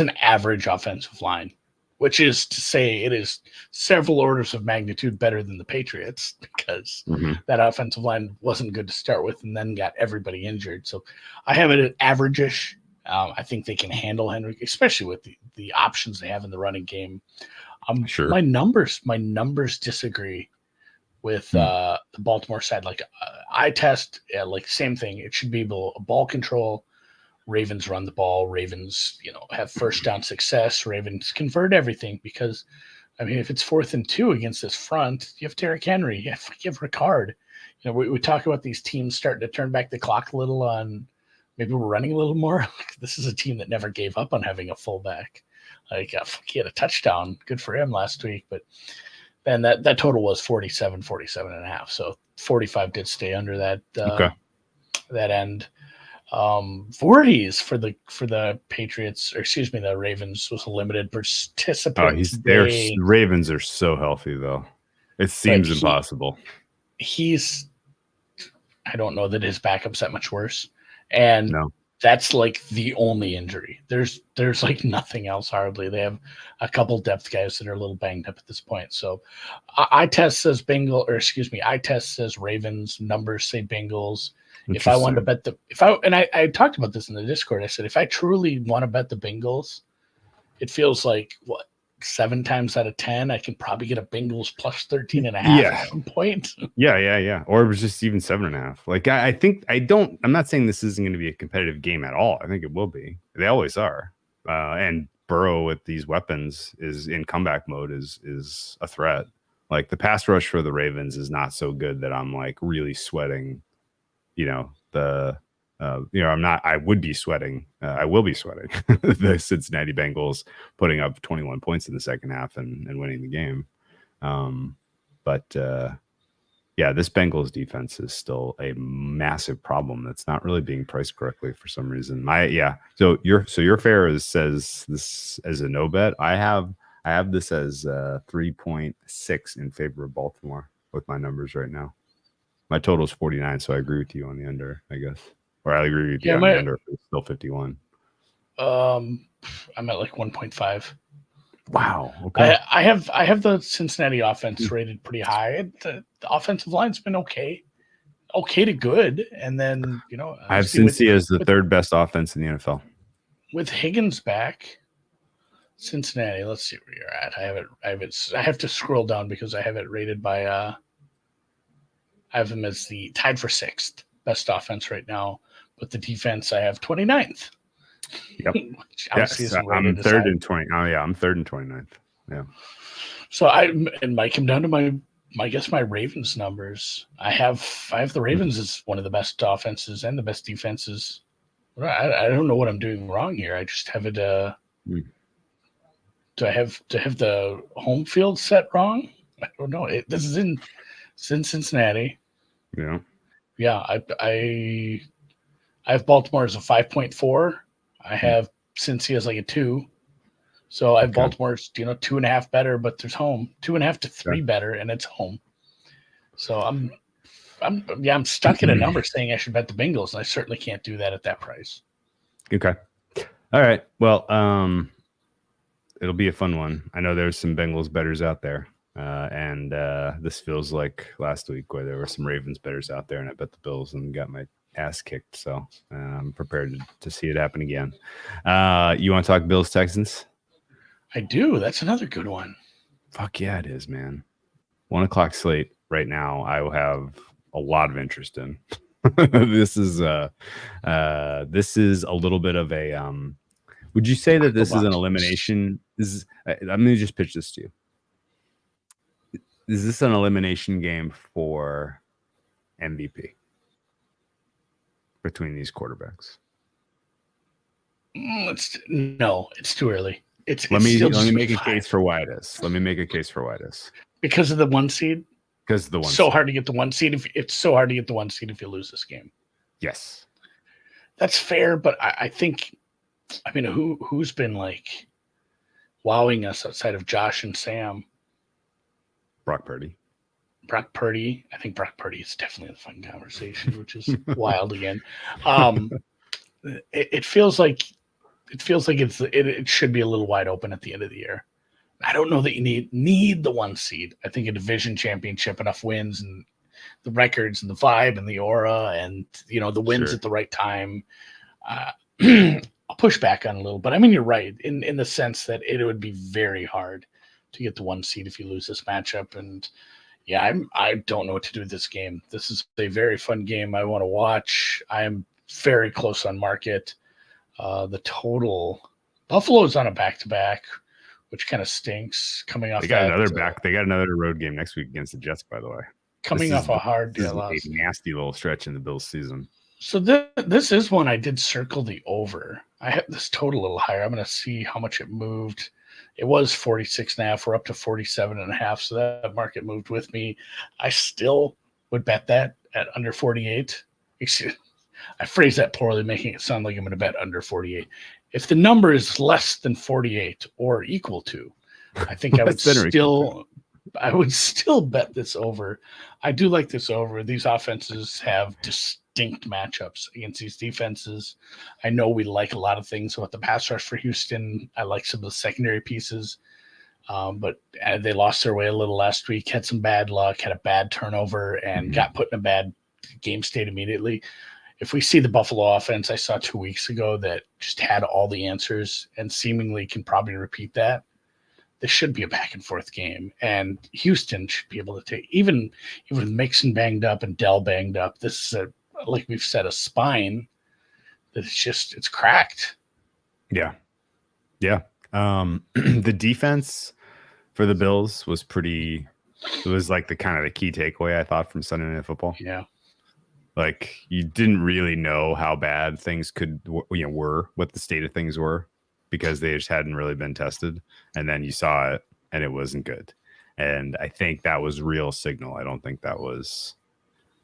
an average offensive line, which is to say it is several orders of magnitude better than the Patriots because that offensive line wasn't good to start with and then got everybody injured. So I have it at average-ish. I think they can handle Henry, especially with the options they have in the running game. Sure. My numbers disagree with the Baltimore side. I test same thing. It should be a ball control. Ravens run the ball. Ravens, have first down success. Ravens convert everything because, if it's 4th and 2 against this front, you have Derrick Henry, you have Ricard. We talk about these teams starting to turn back the clock a little on, maybe we're running a little more. This is a team that never gave up on having a fullback. Like he had a touchdown. Good for him last week. But then that total was 47 and a half. So 45 did stay under that that end. 40s for the Patriots, or excuse me, the Ravens was a limited participant. The Ravens are so healthy though. It seems impossible. I don't know that his backup's that much worse. And that's like the only injury. There's like nothing else hardly. They have a couple depth guys that are a little banged up at this point. So eye test says eye test says Ravens, numbers say Bengals. If I wanted to bet I talked about this in the Discord, I said, if I truly want to bet the Bengals, it feels like 7 times out of 10, I can probably get a Bengals plus 13 and a half at some point. Yeah. Or it was just even 7.5. Like I'm not saying this isn't going to be a competitive game at all. I think it will be. They always are. And Burrow with these weapons is in comeback mode is a threat. Like the pass rush for the Ravens is not so good that I'm like really sweating, I would be sweating. I will be sweating the Cincinnati Bengals putting up 21 points in the second half and winning the game. This Bengals defense is still a massive problem that's not really being priced correctly for some reason. So your fair says this as a no bet. I have this as 3.6 in favor of Baltimore with my numbers right now. My total is 49, so I agree with you on the under, I guess. Or I agree with you on the under, but it's still 51. I'm at like 1.5. Wow. Okay. I have the Cincinnati offense rated pretty high. The offensive line's been okay to good, and then I have Cincy as the third best offense in the NFL. With Higgins back, Cincinnati. Let's see where you're at. I have to scroll down because I have it rated by. I have them as the tied for 6th best offense right now, but the defense I have 29th. Yep. Yes, I'm third and 20. Oh yeah, I'm third and 29th. Yeah. So it might come down to my Ravens numbers. I have the Ravens as one of the best offenses and the best defenses. I don't know what I'm doing wrong here. I just have it. Do I have the home field set wrong? I don't know. This is in Cincinnati. Yeah. I have Baltimore as a 5.4. I have Cincy as like a 2. So I have Baltimore's 2.5 better, but there's home 2.5 to 3 better, and it's home. So I'm stuck in a number saying I should bet the Bengals, and I certainly can't do that at that price. Okay. All right. Well, it'll be a fun one. I know there's some Bengals bettors out there. And this feels like last week where there were some Ravens bettors out there, and I bet the Bills and got my ass kicked. So I'm prepared to see it happen again. You want to talk Bills Texans? I do. That's another good one. Fuck yeah, it is, man. 1:00 slate right now. I will have a lot of interest in. This is a little bit of a. Would you say that this is an elimination? Let me just pitch this to you. Is this an elimination game for MVP between these quarterbacks? It's too early. Let me make a case for why it is. Because of the 1 seed. Because the 1 seed. So hard to get the 1 seed. It's so hard to get the 1 seed if you lose this game. Yes, that's fair. But I think, who's been like wowing us outside of Josh and Sam? Brock Purdy. I think Brock Purdy is definitely a fun conversation, which is wild again. It feels like it should be a little wide open at the end of the year. I don't know that you need the 1 seed. I think a division championship, enough wins and the records and the vibe and the aura and the wins at the right time. I'll push back on a little, but you're right in the sense that it would be very hard to get the 1 seed if you lose this matchup. And I don't know what to do with this game. This is a very fun game I want to watch. I am very close on market. The total, Buffalo's on a back-to-back, which kind of stinks. Coming off, they got another road game next week against the Jets. By the way, off a hard, a nasty little stretch in the Bills season. So this is one I did circle the over. I have this total a little higher. I'm going to see how much it moved. It was 46.5. We're up to 47.5. So that market moved with me. I still would bet that at under 48. I phrase that poorly, making it sound like I'm going to bet under 48. If the number is less than 48 or equal to, I think I would still bet this over. I do like this over. These offenses have distinct matchups against these defenses. I know we like a lot of things about the pass rush for Houston. I like some of the secondary pieces, but they lost their way a little last week, had some bad luck, had a bad turnover, and got put in a bad game state immediately. If we see the Buffalo offense I saw 2 weeks ago that just had all the answers and seemingly can probably repeat that, this should be a back and forth game. And Houston should be able to take, even with Mixon banged up and Dell banged up, this is like we've said, a spine that it's cracked. Yeah. Yeah. The defense for the Bills was it was like the kind of the key takeaway I thought from Sunday Night Football. Yeah. Like you didn't really know how bad things were, what the state of things were, because they just hadn't really been tested. And then you saw it and it wasn't good. And I think that was real signal. I don't think that was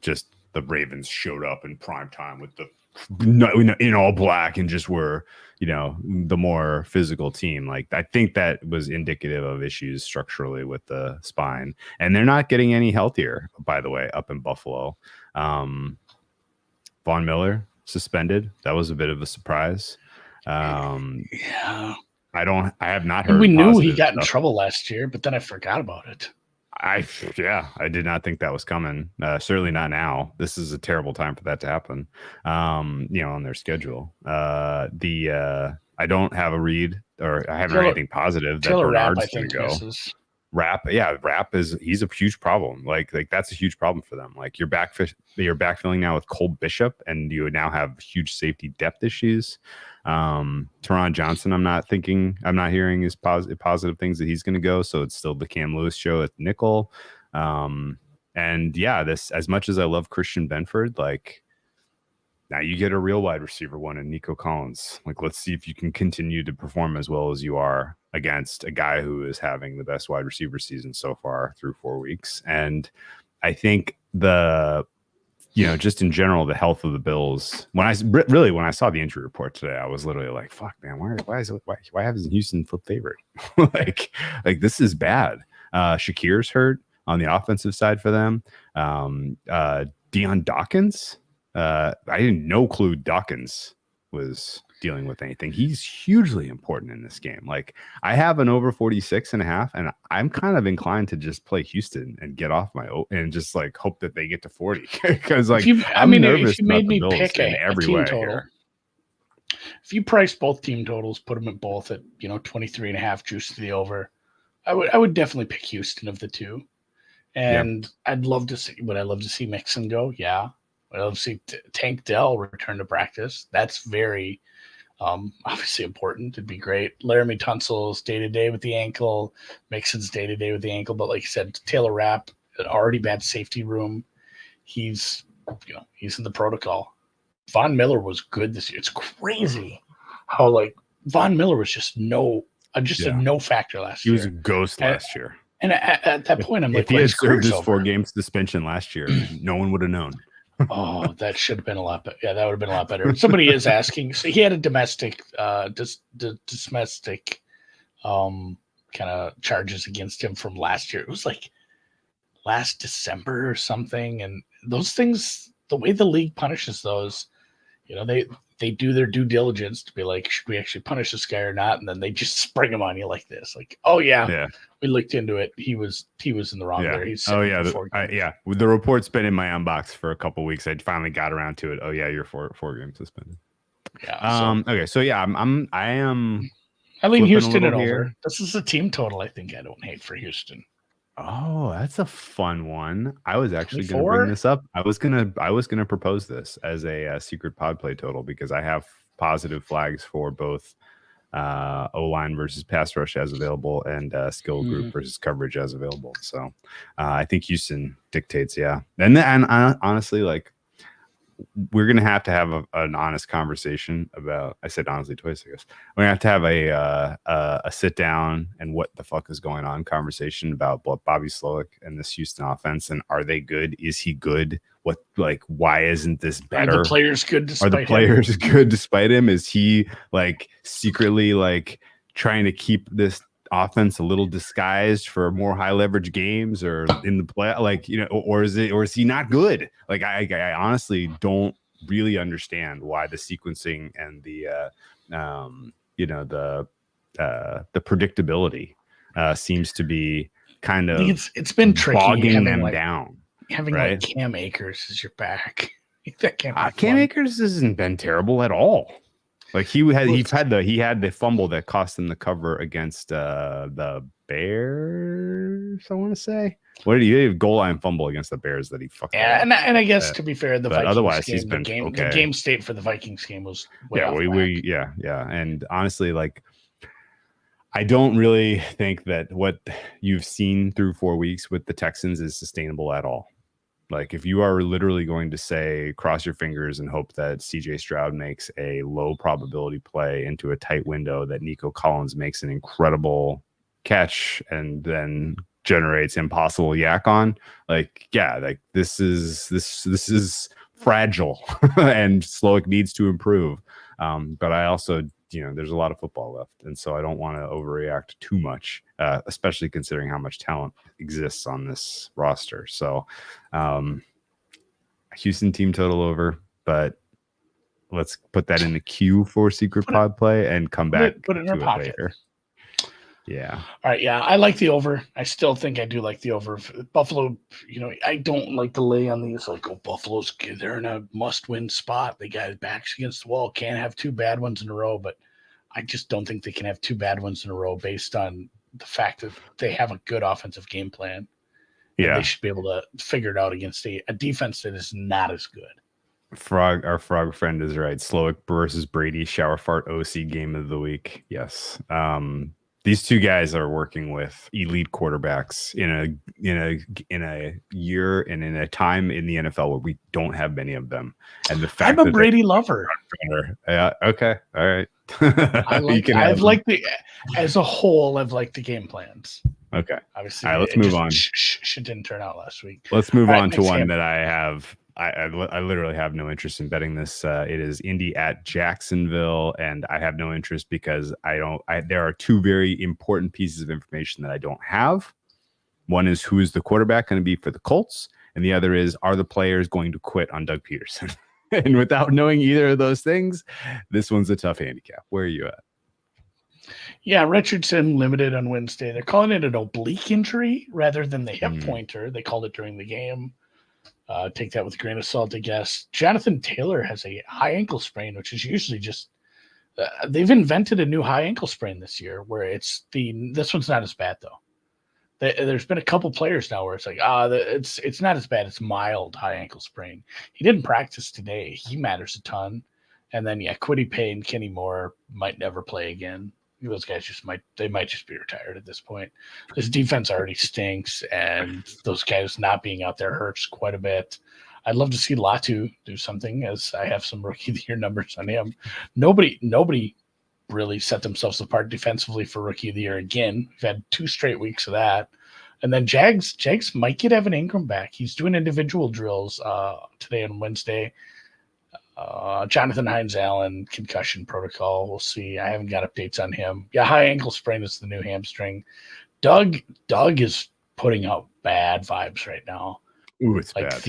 just the Ravens showed up in prime time with in all black and just were, the more physical team. Like I think that was indicative of issues structurally with the spine, and they're not getting any healthier, by the way, up in Buffalo. Von Miller suspended. That was a bit of a surprise. Yeah. I have not heard. We knew he got in trouble last year, but then I forgot about it. I did not think that was coming. Certainly not now. This is a terrible time for that to happen. On their schedule. I don't have a read, or I haven't heard anything positive that Bernard's going to go. Rapp he's a huge problem. Like that's a huge problem for them. Like you're backfilling now with Cole Bishop, and you now have huge safety depth issues. Teron Johnson, I'm not hearing his positive things that he's going to go. So it's still the Cam Lewis show at nickel. This, as much as I love Christian Benford, like now you get a real wide receiver one in Nico Collins. Like, let's see if you can continue to perform as well as you are against a guy who is having the best wide receiver season so far through 4 weeks. And I think just in general, the health of the Bills, when I saw the injury report today, I was literally like, fuck, man, why hasn't Houston flipped favorite? like this is bad. Shakir's hurt on the offensive side for them. Deion Dawkins, I didn't no clue Dawkins was dealing with anything. He's hugely important in this game. Like I have an over 46.5, and I'm kind of inclined to just play Houston and get off and just like hope that they get to 40, because like I'm nervous if you made me pick a team total here. If you price both team totals, put them at both at 23.5 juice to the over, I would definitely pick Houston of the two. And I'd love to see Mixon go. Yeah. I'd love to see Tank Dell return to practice. That's very obviously important. It'd be great. Laramie Tunsil's day-to-day with the ankle. Mixon's day-to-day with the ankle. But like you said, Taylor Rapp, an already bad safety room. He's in the protocol. Von Miller was good this year. It's crazy how like Von Miller was just a no factor last year. He was a ghost last year. And at that point, I'm like, if he had served his 4 game suspension last year, no one would have known. Oh, that should have been a lot better. Yeah, that would have been a lot better. Somebody is asking. So he had a domestic kind of charges against him from last year. It was like last December or something. And those things, the way the league punishes those, they do their due diligence to be like, should we actually punish this guy or not? And then they just spring him on you like this. Like, oh yeah. We looked into it. He was in the wrong there. He's the report's been in my inbox for a couple of weeks. I finally got around to it. Oh yeah, you're 4 games suspended. Yeah. Okay. So yeah, I am. I lean Houston and over. This is a team total. I think I don't hate for Houston. Oh, that's a fun one. I was actually going to bring this up. I was gonna propose this as a secret pod play total, because I have positive flags for both O-line versus pass rush as available, and skill group versus coverage as available. So I think Houston dictates. Yeah. And honestly, like we're gonna have to have an honest conversation about. I said honestly twice, I guess. We're gonna have a sit down and what the fuck is going on conversation about Bobby Slowick and this Houston offense, and are they good? Is he good? What, like, why isn't this better? Are the players good despite him? Are the players good despite him? Is he like secretly like trying to keep this offense a little disguised for more high leverage games or in the play, like, you know, or is he not good? Like, I honestly don't really understand why the sequencing and the the predictability seems to be kind of it's been tricky bogging them down. Having right? Like Cam Akers as your back. That can't be Cam fun. Akers hasn't been terrible at all. Like he had the fumble that cost him the cover against the Bears. I want to say, what did he have? Goal line fumble against the Bears that he fucked. Yeah, and I guess to be fair, the Vikings otherwise game, he's been okay. The game state for the Vikings game was yeah. And honestly, like, I don't really think that what you've seen through 4 weeks with the Texans is sustainable at all. Like, if you are literally going to say, cross your fingers and hope that CJ Stroud makes a low probability play into a tight window, that Nico Collins makes an incredible catch and then generates impossible yak on, like, yeah, like this is fragile and Slowick needs to improve. But I also, there's a lot of football left. And so I don't want to overreact too much, especially considering how much talent exists on this roster. So Houston team total over, but let's put that in the queue for secret pod play and come back put it in our pocket later. Yeah. All right. Yeah. I like the over. I still think I do like the over. Buffalo, I don't like to lay on these, like, oh, Buffalo's, they're in a must-win spot. They got backs against the wall. Can't have two bad ones in a row. But I just don't think they can have two bad ones in a row based on the fact that they have a good offensive game plan. Yeah. They should be able to figure it out against a defense that is not as good. Our frog friend is right. Slowick versus Brady, shower fart OC game of the week. Yes. These two guys are working with elite quarterbacks in a year and in a time in the NFL where we don't have many of them. And the fact I'm a Brady lover. Yeah. Okay. All right. As a whole, I've liked the game plans. Okay. Obviously, all right, let's move on. Shit didn't turn out last week. Let's move on to one that I have. I literally have no interest in betting this. It is Indy at Jacksonville, and I have no interest because there are two very important pieces of information that I don't have. One is, who is the quarterback going to be for the Colts, and the other is, are the players going to quit on Doug Peterson? And without knowing either of those things, this one's a tough handicap. Where are you at? Yeah, Richardson limited on Wednesday. They're calling it an oblique injury rather than the hip pointer. They called it during the game. Take that with a grain of salt, I guess. Jonathan Taylor has a high ankle sprain, which is usually just they've invented a new high ankle sprain this year where this one's not as bad though. There's been a couple players now where it's like, it's not as bad. It's mild high ankle sprain. He didn't practice today. He matters a ton. And then, Kwity Paye and Kenny Moore might never play again. Those guys might just be retired at this point. This defense already stinks, and those guys not being out there hurts quite a bit. I'd love to see Latu do something, as I have some rookie of the year numbers on him. Nobody really set themselves apart defensively for rookie of the year again. We've had 2 straight weeks of that. And then Jags might get Evan Ingram back. He's doing individual drills today and Wednesday. Jonathan Hines-Allen concussion protocol. We'll see. I haven't got updates on him. Yeah, high ankle sprain is the new hamstring. Doug is putting out bad vibes right now. Ooh, it's like bad.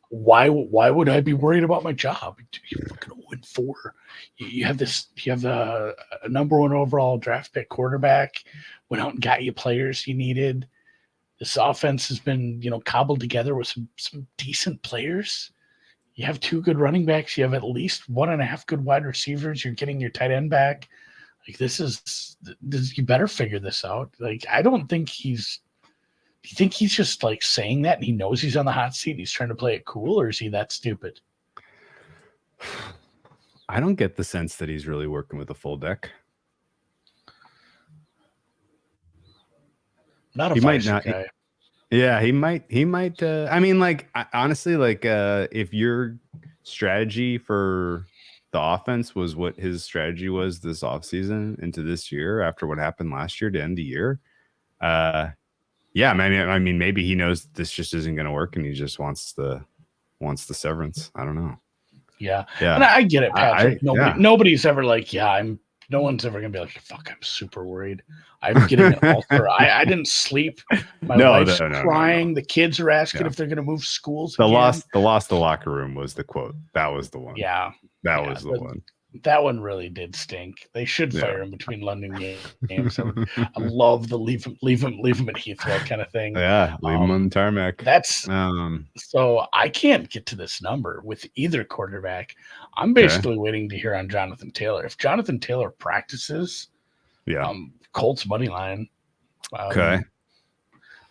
Why would I be worried about my job? You're fucking 0-4. You have the number 1 overall draft pick quarterback. Went out and got you players you needed. This offense has been, cobbled together with some decent players. You have 2 good running backs. You have at least 1.5 good wide receivers. You're getting your tight end back. Like, you better figure this out. Like, I don't think do you think he's just like saying that and he knows he's on the hot seat and he's trying to play it cool, or is he that stupid? I don't get the sense that he's really working with a full deck. Not a Visor guy. Yeah, he might. I mean, like, honestly, like, if you're strategy for the offense was what his strategy was this offseason into this year after what happened last year to end the year. Yeah, I mean, maybe he knows this just isn't going to work, and he just wants the severance. I don't know. Yeah. Yeah, And I get it, Patrick. yeah. Nobody's ever like, no one's ever gonna be like, fuck, I'm super worried. I'm getting an ulcer. I didn't sleep. My wife's crying. The kids are asking if they're gonna move schools. The loss the locker room was the quote. That was the one. Yeah. That was the one. That one really did stink. They should fire him between London games. I love the leave him at Heathrow kind of thing. Yeah, leave him on the tarmac. That's so I can't get to this number with either quarterback. I'm basically waiting to hear on Jonathan Taylor. If Jonathan Taylor practices, Colts money line. Okay.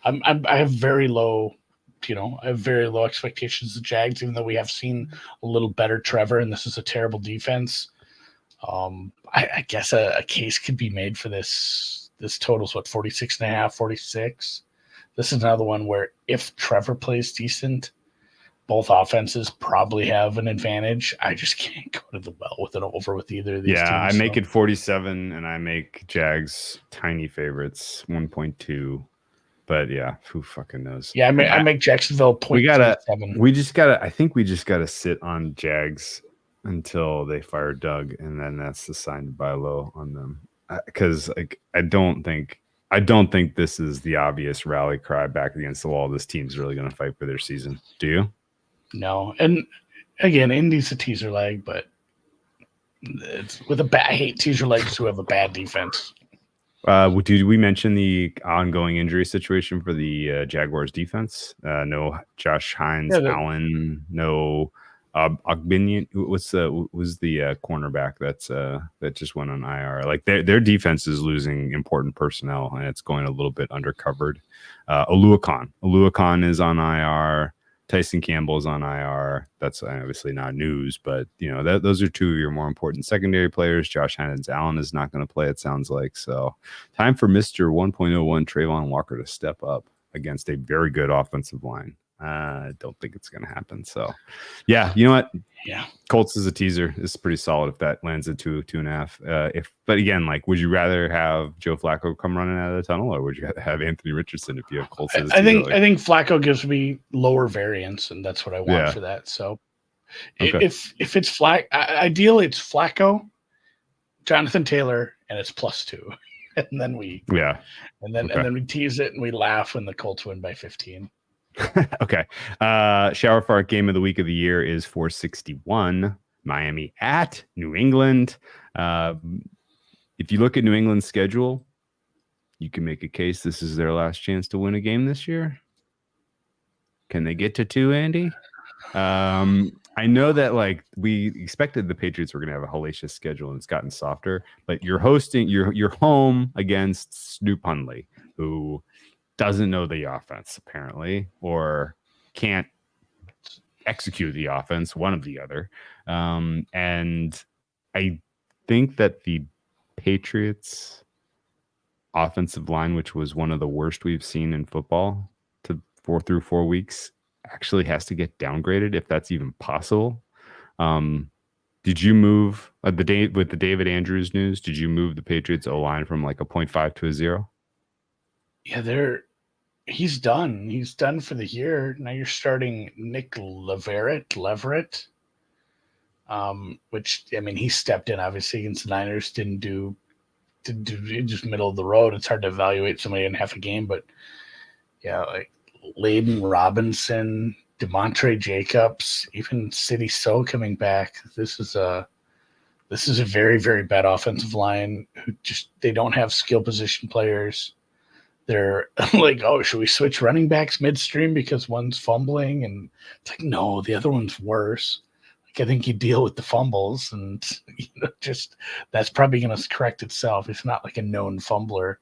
I have very low. I have very low expectations of the Jags, even though we have seen a little better Trevor, and this is a terrible defense. I guess a case could be made for this. This totals 46.5, 46. This is another one where if Trevor plays decent, both offenses probably have an advantage. I just can't go to the well with an over with either of these teams. I make it 47, and I make Jags tiny favorites 1.2. But who fucking knows? Yeah, I make Jacksonville 0.7. I think we just gotta sit on Jags until they fire Doug, and then that's the sign to buy low on them. Because I don't think this is the obvious rally cry back against the wall. This team's really gonna fight for their season. Do you? No, and again, Indy's a teaser leg, but it's with I hate teaser legs who have a bad defense. Did we mention the ongoing injury situation for the Jaguars defense? No Josh Hines, Allen, no Ogbinian. Was the cornerback that just went on IR? Like their defense is losing important personnel, and it's going a little bit undercovered. Oluokun is on IR. Tyson Campbell is on IR. That's obviously not news, but those are two of your more important secondary players. Josh Hines, Allen is not going to play, it sounds like. So time for Mr. 1.01 Trayvon Walker to step up against a very good offensive line. I don't think it's going to happen. So you know what? Yeah. Colts is a teaser. This is pretty solid if that lands at 2.5. But again, would you rather have Joe Flacco come running out of the tunnel, or would you have Anthony Richardson if you have Colts? I think Flacco gives me lower variance, and that's what I want for that. So if it's ideally it's Flacco, Jonathan Taylor, and it's +2, and then we and then we tease it and we laugh when the Colts win by 15. Okay. Shower Fart game of the week of the year is 461. Miami at New England. If you look at New England's schedule, you can make a case this is their last chance to win a game this year. Can they get to 2, Andy? I know that we expected the Patriots were going to have a hellacious schedule, and it's gotten softer, but you're home against Snoop Hundley, who doesn't know the offense apparently, or can't execute the offense, one of the other. And I think that the Patriots offensive line, which was one of the worst we've seen in football through 4 weeks, actually has to get downgraded if that's even possible. Did you move with the David Andrews news? Did you move the Patriots O-line from a 0.5 to a 0? Yeah, he's done. He's done for the year. Now you're starting Nick Leverett, which he stepped in obviously against the Niners. Didn't do just middle of the road. It's hard to evaluate somebody in half a game, but Layden Robinson, DeMontre Jacobs, even City So coming back. This is a very, very bad offensive line who they don't have skill position players. They're like, oh, should we switch running backs midstream because one's fumbling? And it's like, no, the other one's worse. I think you deal with the fumbles, and that's probably going to correct itself. It's not like a known fumbler.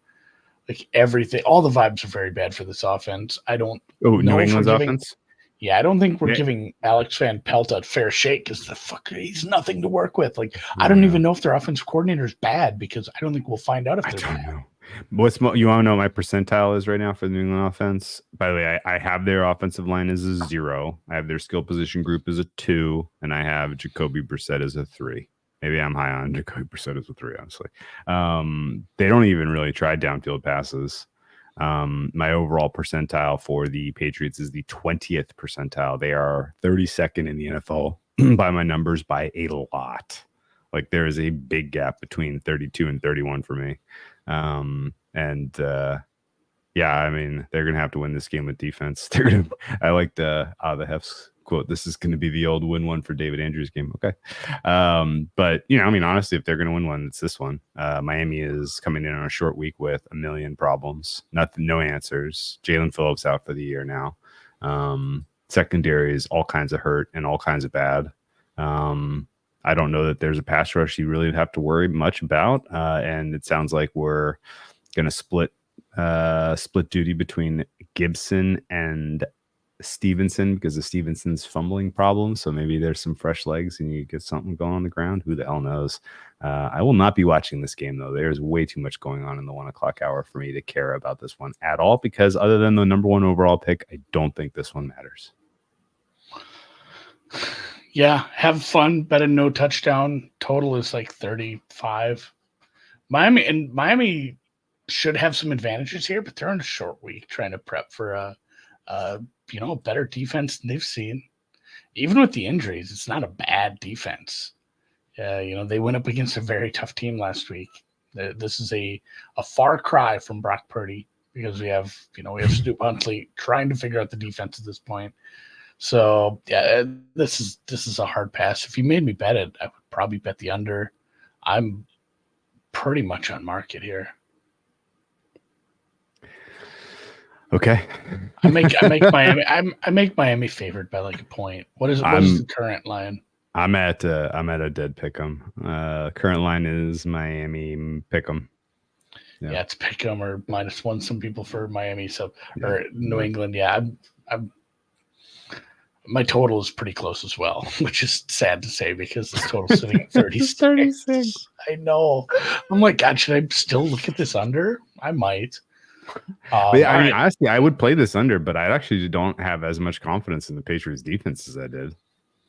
Everything, all the vibes are very bad for this offense. I don't know New England's offense. Yeah, I don't think we're giving Alex Van Pelt a fair shake because he's nothing to work with. I don't even know if their offensive coordinator is bad, because I don't think we'll find out if they're bad. You want to know what my percentile is right now for the New England offense? By the way, I have their offensive line as a 0. I have their skill position group as a 2, and I have Jacoby Brissett as a 3. Maybe I'm high on Jacoby Brissett as a 3, honestly. They don't even really try downfield passes. My overall percentile for the Patriots is the 20th percentile. They are 32nd in the NFL by my numbers by a lot. Like there is a big gap between 32 and 31 for me. Yeah, I mean, they're going to have to win this game with defense. I like the Hef's quote. This is going to be the old win one for David Andrews game. Okay. But I mean, honestly, if they're going to win one, it's this one. Miami is coming in on a short week with a million problems, no answers. Jalen Phillips out for the year now. Secondary is all kinds of hurt and all kinds of bad. I don't know that there's a pass rush you really have to worry much about. And it sounds like we're going to split duty between Gibson and Stevenson because of Stevenson's fumbling problem. So maybe there's some fresh legs and you get something going on the ground. Who the hell knows? I will not be watching this game, though. There's way too much going on in the 1 o'clock hour for me to care about this one at all because other than the number 1 overall pick, I don't think this one matters. Yeah, have fun. Bet a no touchdown. Total is like 35. Miami should have some advantages here, but they're on a short week trying to prep for a better defense than they've seen. Even with the injuries, it's not a bad defense. They went up against a very tough team last week. This is a far cry from Brock Purdy because we have Snoop Huntley trying to figure out the defense at this point. So yeah, this is a hard pass. If you made me bet it, I would probably bet the under. I'm pretty much on market here. Okay. I make Miami favored by like a point. What is the current line? I'm at a dead pick'em. Current line is Miami pick'em. Yeah, it's pick'em or -1. Some people for Miami, or New England. Yeah, I'm my total is pretty close as well, which is sad to say because this total's sitting at 36. 36. I know. I'm like, God, should I still look at this under? I might. Honestly, I would play this under, but I actually don't have as much confidence in the Patriots defense as I did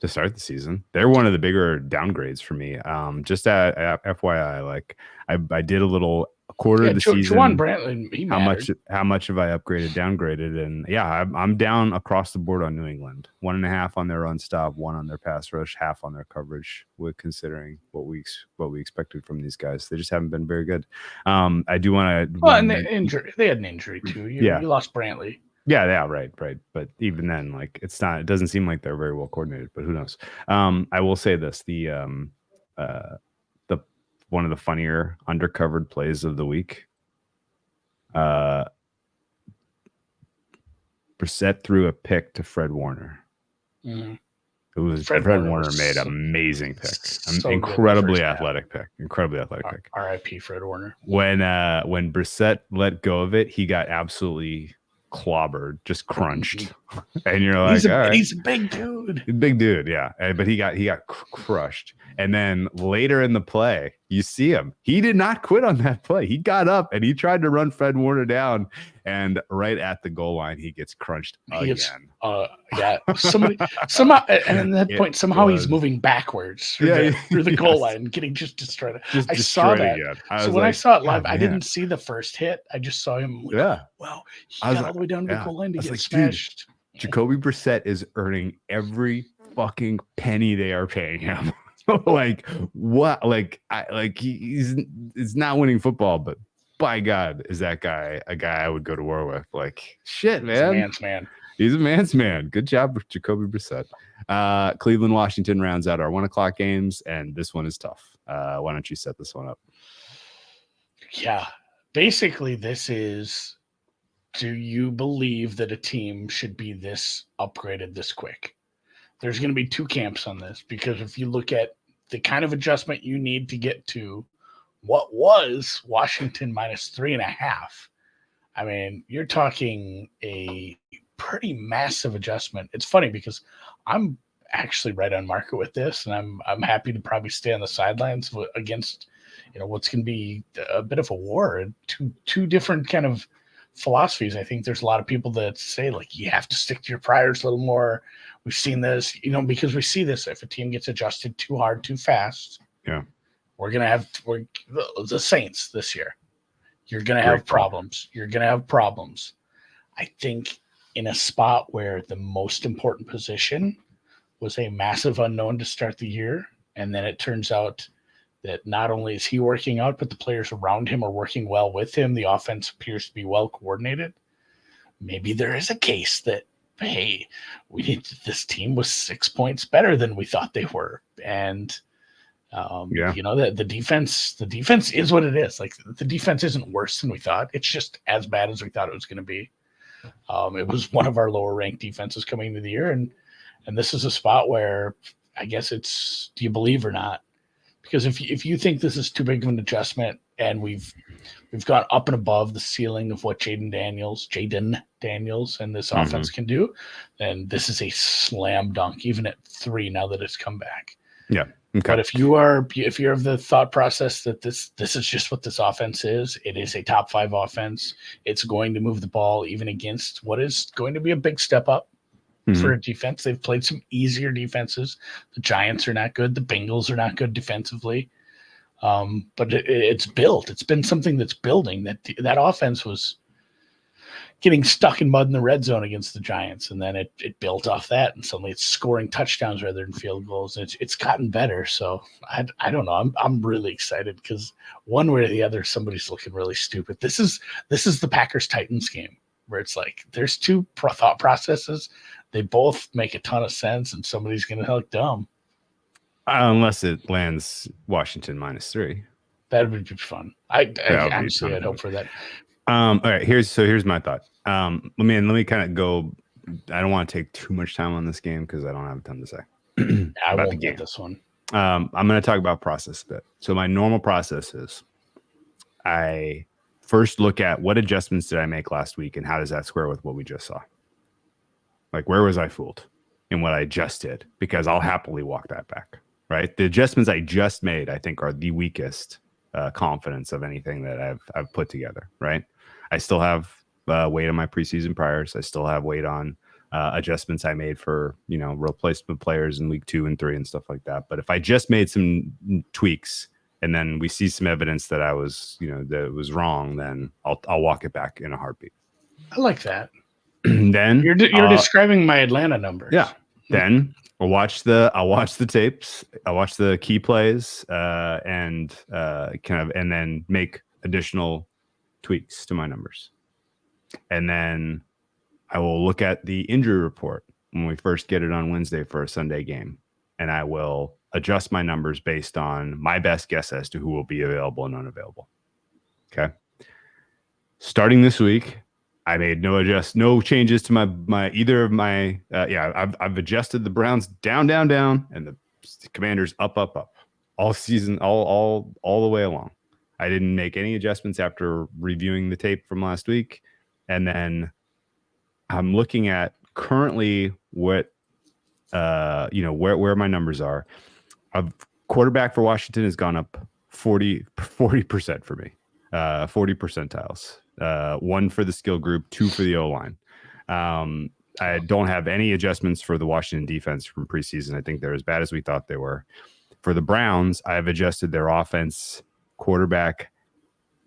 to start the season. They're one of the bigger downgrades for me. Just at FYI, like I did a little quarter of the season. Juwan Brantley, how much have I upgraded, downgraded? And yeah, I'm down across the board on New England. 1.5 on their run stop, 1 on their pass rush, half on their coverage. With considering what we expected from these guys, they just haven't been very good. I do want to. Well, and they had an injury too. You lost Brantley. Yeah, right. But even then, like it doesn't seem like they're very well coordinated. But who knows? I will say this: the one of the funnier undercovered plays of the week. Brissett threw a pick to Fred Warner. Mm-hmm. It was Fred Warner made an amazing pick, incredibly athletic pick. R.I.P. Fred Warner. When Brissett let go of it, he got absolutely clobbered, just crunched, and you're like, he's a big dude, yeah. But he got crushed, and then later in the play, you see him. He did not quit on that play. He got up and he tried to run Fred Warner down, and right at the goal line, he gets crunched again. Somehow, and at that point, he's moving backwards through the goal line, getting just destroyed. I saw that. When I saw it live, I didn't see the first hit. I just saw him. Wow, he got all the way down to the goal line to get smashed. Dude, Jacoby Brissett is earning every fucking penny they are paying him. Like what? He's not winning football, but by God, is that guy a guy I would go to war with? Like shit, man. He's a man's man. He's a man's man. Good job, Jacoby Brissett. Cleveland, Washington rounds out our 1 o'clock games, and this one is tough. Why don't you set this one up? Yeah, basically, this is: do you believe that a team should be this upgraded this quick? There's going to be 2 camps on this, because if you look at the kind of adjustment you need to get to what was Washington -3.5, I mean, you're talking a pretty massive adjustment. It's funny because I'm actually right on market with this, and I'm happy to probably stay on the sidelines against what's going to be a bit of a war two different kind of philosophies. I think there's a lot of people that say like you have to stick to your priors a little more. We've seen this, because we see this. If a team gets adjusted too hard, too fast, we're the Saints this year. You're gonna have problems. You're gonna have problems. I think in a spot where the most important position was a massive unknown to start the year, and then it turns out that not only is he working out, but the players around him are working well with him. The offense appears to be well coordinated. Maybe there is a case that, hey, this team was 6 points better than we thought they were. And, the defense is what it is. Like, the defense isn't worse than we thought. It's just as bad as we thought it was going to be. It was one of our lower ranked defenses coming into the year. And this is a spot where I guess it's, do you believe or not? Because if you think this is too big of an adjustment and we've gone up and above the ceiling of what Jaden Daniels and this offense can do, then this is a slam dunk, even at 3 now that it's come back. Yeah. Okay. But if you're of the thought process that this is just what this offense is, it is a top 5 offense. It's going to move the ball even against what is going to be a big step up for a defense. They've played some easier defenses. The Giants are not good. The Bengals are not good defensively. But it's built. It's been something that's building. That offense was getting stuck in mud in the red zone against the Giants, and then it built off that, and suddenly it's scoring touchdowns rather than field goals. It's gotten better. So I don't know. I'm really excited because one way or the other, somebody's looking really stupid. This is the Packers-Titans game where it's like there's two thought processes. They both make a ton of sense, and somebody's going to look dumb. Unless it lands Washington -3. That would be fun. I'd hope for that. All right. Here's my thought. Let me kind of go. I don't want to take too much time on this game because I don't have a ton to say. I won't get this one. I'm going to talk about process a bit. So my normal process is I first look at what adjustments did I make last week and how does that square with what we just saw? Like, where was I fooled in what I just did? Because I'll happily walk that back, right? The adjustments I just made, I think, are the weakest confidence of anything that I've put together, right? I still have weight on my preseason priors. I still have weight on adjustments I made for, replacement players in week 2 and 3 and stuff like that. But if I just made some tweaks and then we see some evidence that I was, that it was wrong, then I'll walk it back in a heartbeat. I like that. Then you're describing my Atlanta numbers. Yeah. Then I'll watch the tapes. I'll watch the key plays and then make additional tweaks to my numbers. And then I will look at the injury report when we first get it on Wednesday for a Sunday game. And I will adjust my numbers based on my best guess as to who will be available and unavailable. Okay. Starting this week, I made no changes to I've adjusted the Browns down, and the Commanders up, all season, all the way along. I didn't make any adjustments after reviewing the tape from last week. And then I'm looking at currently what, where my numbers are. A quarterback for Washington has gone up 40% for me, 40 percentiles. 1 for the skill group, 2 for the O-line. I don't have any adjustments for the Washington defense from preseason. I think they're as bad as we thought they were. For the Browns, I've adjusted their offense, quarterback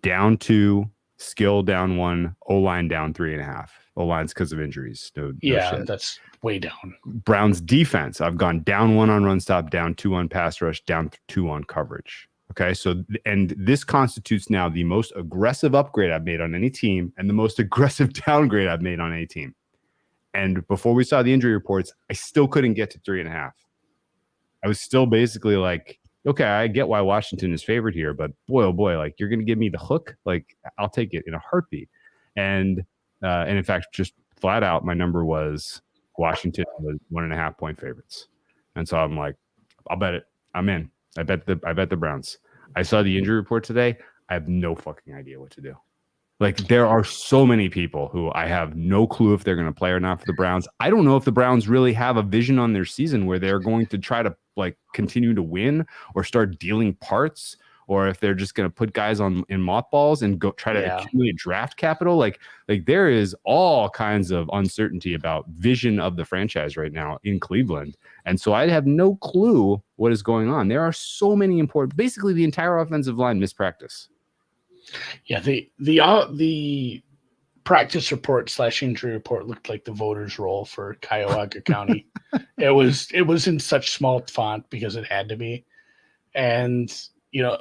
down 2, skill down 1, O-line down 3.5. O-line's because of injuries. No shit. That's way down. Browns defense, I've gone down 1 on run stop, down 2 on pass rush, down 2 on coverage. Okay, so and this constitutes now the most aggressive upgrade I've made on any team and the most aggressive downgrade I've made on any team. And before we saw the injury reports, I still couldn't get to 3.5. I was still basically like, okay, I get why Washington is favored here, but boy, oh boy, like you're going to give me the hook? Like I'll take it in a heartbeat. And in fact, just flat out, my number was Washington was 1.5 point favorites. And so I'm like, I'll bet it. I'm in. I bet the Browns. I saw the injury report today. I have no fucking idea what to do. Like there are so many people who I have no clue if they're going to play or not for the Browns. I don't know if the Browns really have a vision on their season where they're going to try to like continue to win or start dealing parts or if they're just going to put guys in mothballs and go try to Yeah. accumulate draft capital. Like there is all kinds of uncertainty about vision of the franchise right now in Cleveland. And so I have no clue what is going on. There are so many important, basically the entire offensive line missed practice. Yeah, the practice report / injury report looked like the voters roll for Cuyahoga County. It was in such small font because it had to be. And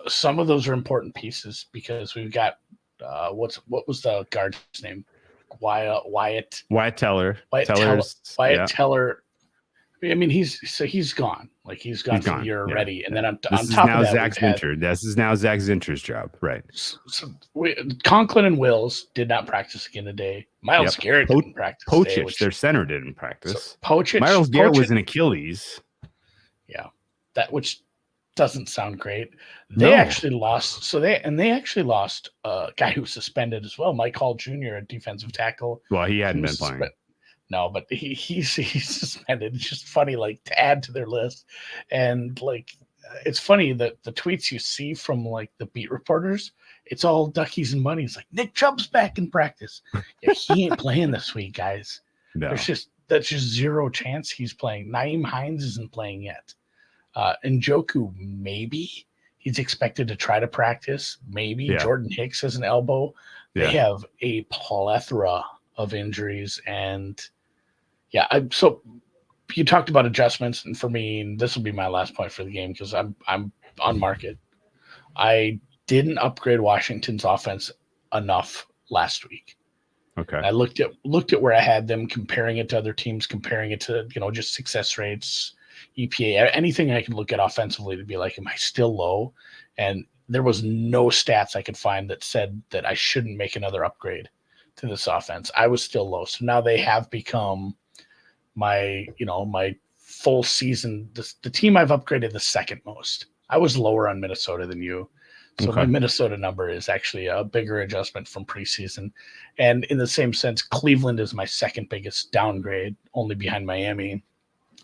some of those are important pieces because we've got what was the guard's name? Wyatt Teller. Teller. I mean, he's gone. Like he's gone for the year already. And then on top of that, this is now Zach Zinter's job, right? So Conklin and Wills did not practice again today. Miles Garrett didn't practice. Their center didn't practice. So Miles Garrett was an Achilles. Yeah, which doesn't sound great. They actually lost. So they actually lost a guy who was suspended as well, Mike Hall Jr., a defensive tackle. Well, he hadn't been playing. No, but he's suspended. It's just funny, like, to add to their list. And like, it's funny that the tweets you see from like the beat reporters, it's all duckies and bunnies. Like, Nick Chubb's back in practice. Yeah, he ain't playing this week, guys. No. That's just zero chance he's playing. Naeem Hines isn't playing yet. Njoku, maybe he's expected to try to practice. Maybe Jordan Hicks has an elbow. They have a plethora of injuries, and so you talked about adjustments, and for me, and this will be my last point for the game because I'm on market. I didn't upgrade Washington's offense enough last week. Okay. I looked at where I had them, comparing it to other teams, comparing it to just success rates, EPA, anything I could look at offensively to be like, am I still low? And there was no stats I could find that said that I shouldn't make another upgrade to this offense. I was still low. So now they have become my full season, the team I've upgraded the second most. I was lower on Minnesota than you. So my Minnesota number is actually a bigger adjustment from preseason. And in the same sense, Cleveland is my second biggest downgrade, only behind Miami,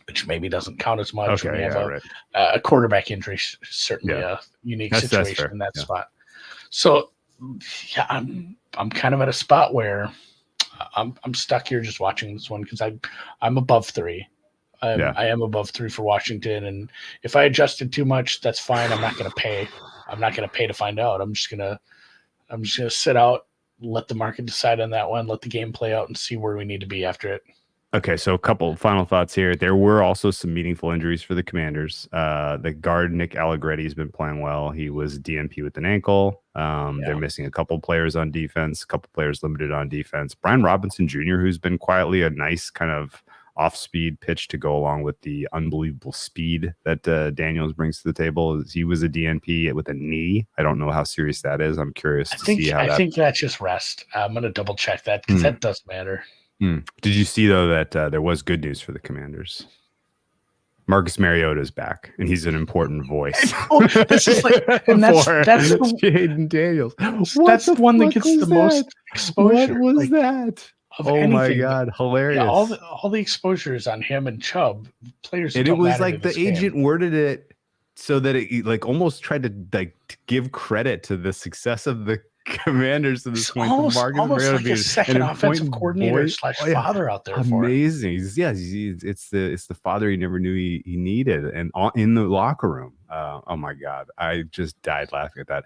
which maybe doesn't count as much. Okay, we have a quarterback injury, certainly a unique situation in that spot. So I'm kind of at a spot where I'm stuck here just watching this one because I'm above 3. I am above 3 for Washington, and if I adjusted too much, that's fine. I'm not going to pay. I'm not going to pay to find out. I'm just gonna sit out, let the market decide on that one, let the game play out, and see where we need to be after it. Okay, so a couple final thoughts here. There were also some meaningful injuries for the Commanders. The guard, Nick Allegretti, has been playing well. He was DNP with an ankle. They're missing a couple players on defense, a couple players limited on defense. Brian Robinson Jr., who's been quietly a nice kind of off-speed pitch to go along with the unbelievable speed that Daniels brings to the table. He was a DNP with a knee. I don't know how serious that is. I'm curious to see how I think that's just rest. I'm going to double-check that because that does matter. Did you see, though, that there was good news for the Commanders? Marcus Mariota is back, and he's an important voice. This is like, and that's Jaden Daniels. That's the one that gets the most exposure. What was that? Oh my God, hilarious! Yeah, all the exposure is on him and Chubb, players. And it was like the agent worded it so that it like almost tried to like give credit to the success of the Commanders to this point. Almost like a second offensive coordinator / father out there. Amazing. It's the father he never knew he needed, and in the locker room. Oh my God, I just died laughing at that.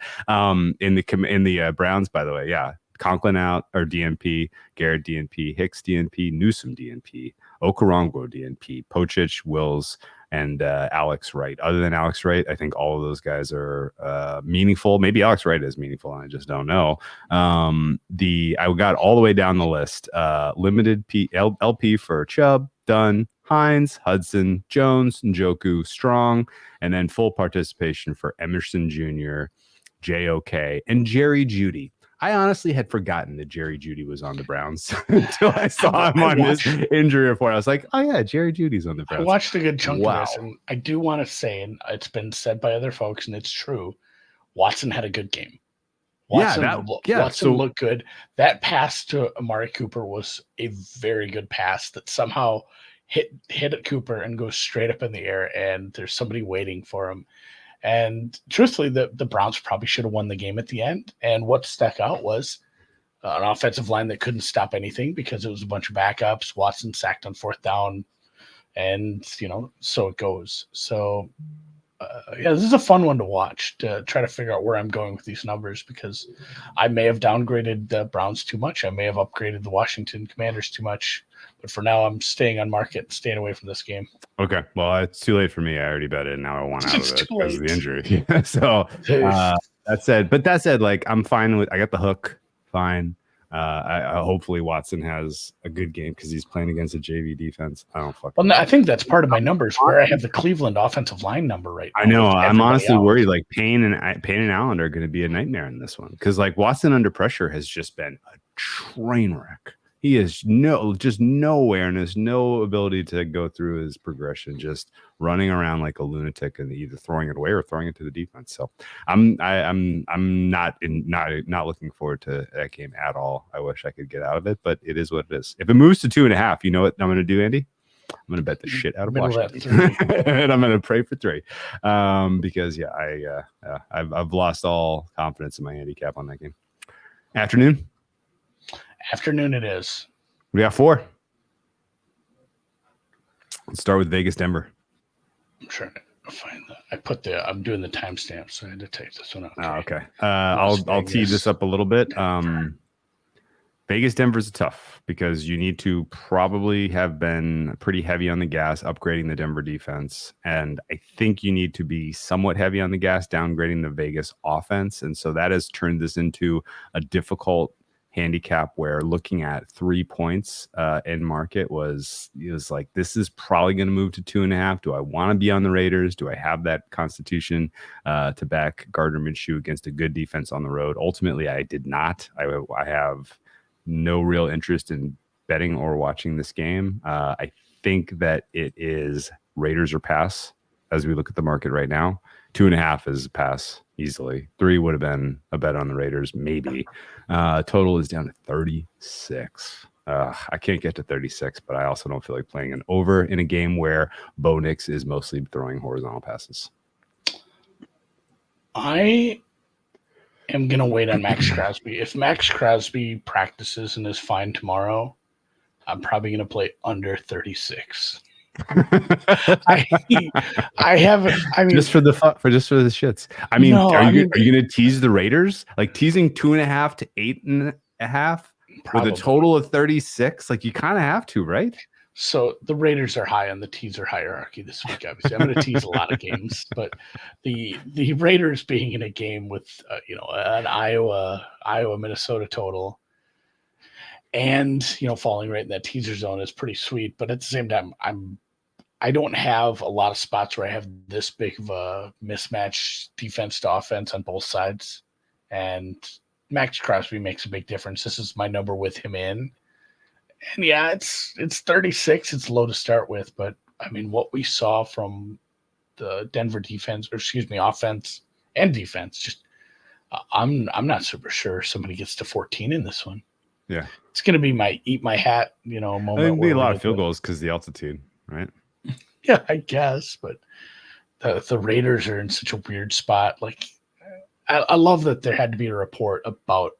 In the Browns, by the way, Conklin out, or DNP, Garrett DNP, Hicks DNP, Newsom DNP, Okoronkwo DNP, Pochich, Wills, and Alex Wright. Other than Alex Wright, I think all of those guys are meaningful. Maybe Alex Wright is meaningful, and I just don't know. I got all the way down the list. Limited LP for Chubb, Dunn, Hines, Hudson, Jones, Njoku, Strong, and then full participation for Emerson Jr., JOK, and Jerry Jeudy. I honestly had forgotten that Jerry Jeudy was on the Browns until I saw him on his injury report. I was like, oh yeah, Jerry Judy's on the Browns. I watched a good chunk of this, and I do want to say, and it's been said by other folks, and it's true, Watson had a good game. Watson looked good. That pass to Amari Cooper was a very good pass that somehow hit at Cooper and goes straight up in the air, and there's somebody waiting for him. And truthfully, the Browns probably should have won the game at the end. And what stuck out was an offensive line that couldn't stop anything because it was a bunch of backups. Watson sacked on 4th down, and so it goes. So this is a fun one to watch, to try to figure out where I'm going with these numbers, because I may have downgraded the Browns too much. I may have upgraded the Washington Commanders too much. But for now, I'm staying on market, staying away from this game. Okay. Well, it's too late for me. I already bet it, and now I want out of it because of the injury. So that said, like, I'm fine with. I got the hook. Fine. I hopefully Watson has a good game because he's playing against a JV defense. I don't fucking. Well, no, I think that's part of my numbers where I have the Cleveland offensive line number right now. I know. I'm honestly worried. Like Payne and Allen are going to be a nightmare in this one because like Watson under pressure has just been a train wreck. He has no awareness, no ability to go through his progression, just running around like a lunatic and either throwing it away or throwing it to the defense. So I'm not looking forward to that game at all. I wish I could get out of it, but it is what it is. If it moves to 2.5, you know what I'm going to do, Andy? I'm going to bet the shit out of Washington, and I'm going to pray for 3, because I've lost all confidence in my handicap on that game. Afternoon it is. We got 4. Let's start with Vegas, Denver. I'm trying to find I'm doing the timestamp, so I had to take this one out. Okay. I'll tee this up a little bit. Vegas, Denver's tough because you need to probably have been pretty heavy on the gas, upgrading the Denver defense. And I think you need to be somewhat heavy on the gas, downgrading the Vegas offense. And so that has turned this into a difficult handicap where looking at 3 points in market was like, this is probably going to move to 2.5. Do I want to be on the Raiders? Do I have that constitution to back Gardner Minshew against a good defense on the road? Ultimately, I did not. I have no real interest in betting or watching this game. I think that it is Raiders or pass as we look at the market right now. 2.5 is a pass easily. 3 would have been a bet on the Raiders, maybe. Total is down to 36. I can't get to 36, but I also don't feel like playing an over in a game where Bo Nix is mostly throwing horizontal passes. I am going to wait on Max Crosby. If Max Crosby practices and is fine tomorrow, I'm probably going to play under 36. I mean, just for the shits. I mean, are you going to tease the Raiders? Like teasing 2.5 to 8.5 with a total of 36? Like you kind of have to, right? So the Raiders are high on the teaser hierarchy this week. Obviously, I'm going to tease a lot of games, but the Raiders being in a game with an Iowa Minnesota total, and falling right in that teaser zone is pretty sweet. But at the same time, I don't have a lot of spots where I have this big of a mismatch defense to offense on both sides. And Max Crosby makes a big difference. This is my number with him in. And yeah, it's 36. It's low to start with, but I mean, what we saw from the Denver offense and defense, just I'm not super sure somebody gets to 14 in this one. Yeah. It's going to be my eat my hat, moment. There'll be a lot of field goals because the altitude, right? Yeah, I guess, but the Raiders are in such a weird spot. Like, I love that there had to be a report about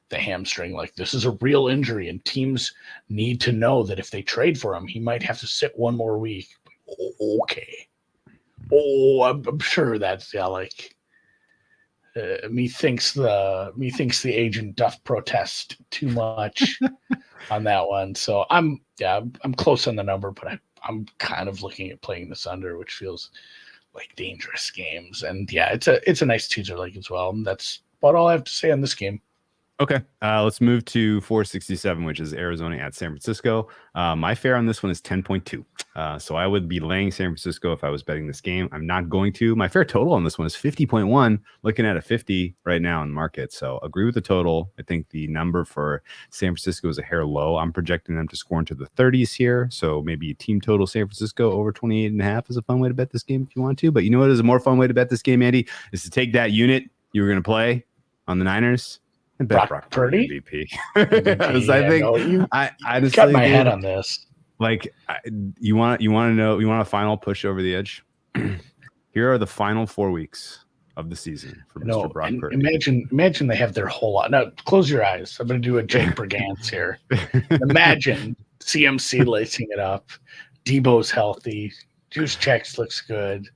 the hamstring. Like, this is a real injury, and teams need to know that if they trade for him, he might have to sit one more week. Okay. Oh, I'm sure that's methinks the agent doth protest too much on that one. So I'm close on the number, but I'm kind of looking at playing this under, which feels like dangerous games. And yeah, it's a nice teaser leg as well. And that's about all I have to say on this game. Okay, let's move to 467, which is Arizona at San Francisco. My fare on this one is 10.2. So I would be laying San Francisco if I was betting this game. I'm not going to. My fare total on this one is 50.1, looking at a 50 right now in the market. So agree with the total. I think the number for San Francisco is a hair low. I'm projecting them to score into the 30s here. So maybe team total San Francisco over 28.5 is a fun way to bet this game if you want to. But you know what is a more fun way to bet this game, Andy? Is to take that unit you were going to play on the Niners and bet Brock Purdy MVP. I just got my head on this. Like, you want to know? You want a final push over the edge? Here are the final 4 weeks of the season for Mr. Brock Purdy. Imagine they have their whole lot. Now, close your eyes. I'm going to do a Jake Brigance here. Imagine CMC lacing it up. Debo's healthy. Juice Checks looks good.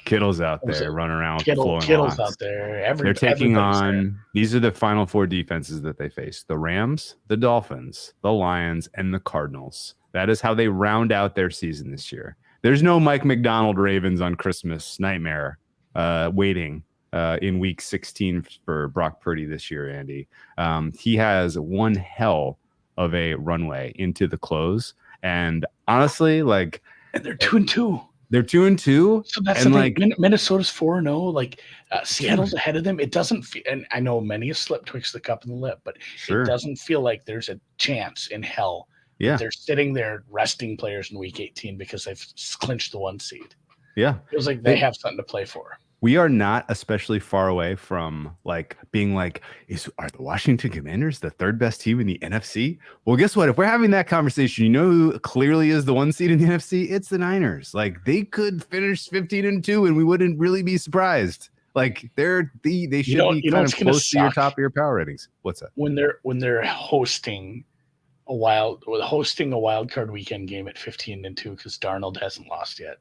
Kittle's out there running around. Kittle's out there. They're taking on. These are the final 4 defenses that they face: the Rams, the Dolphins, the Lions, and the Cardinals. That is how they round out their season this year. There's no Mike McDonald Ravens on Christmas nightmare waiting in week 16 for Brock Purdy this year, Andy. He has one hell of a runway into the close. And honestly, like, and they're 2-2. They're 2-2. So that's the thing. Minnesota's 4-0. Like Seattle's ahead of them. It doesn't feel, and I know many a slip twixt the cup and the lip, but it doesn't feel like there's a chance in hell. Yeah, they're sitting there resting players in week 18 because they've clinched the 1 seed. Yeah, feels like they have something to play for. We are not especially far away from like being like, are the Washington Commanders the 3rd best team in the NFC? Well, guess what? If we're having that conversation, you know who clearly is the 1 seed in the NFC? It's the Niners. Like, they could finish 15-2 and we wouldn't really be surprised. Like, they should be kind of close to your top of your power ratings. What's that? When they're hosting a wild card weekend game at 15-2 because Darnold hasn't lost yet.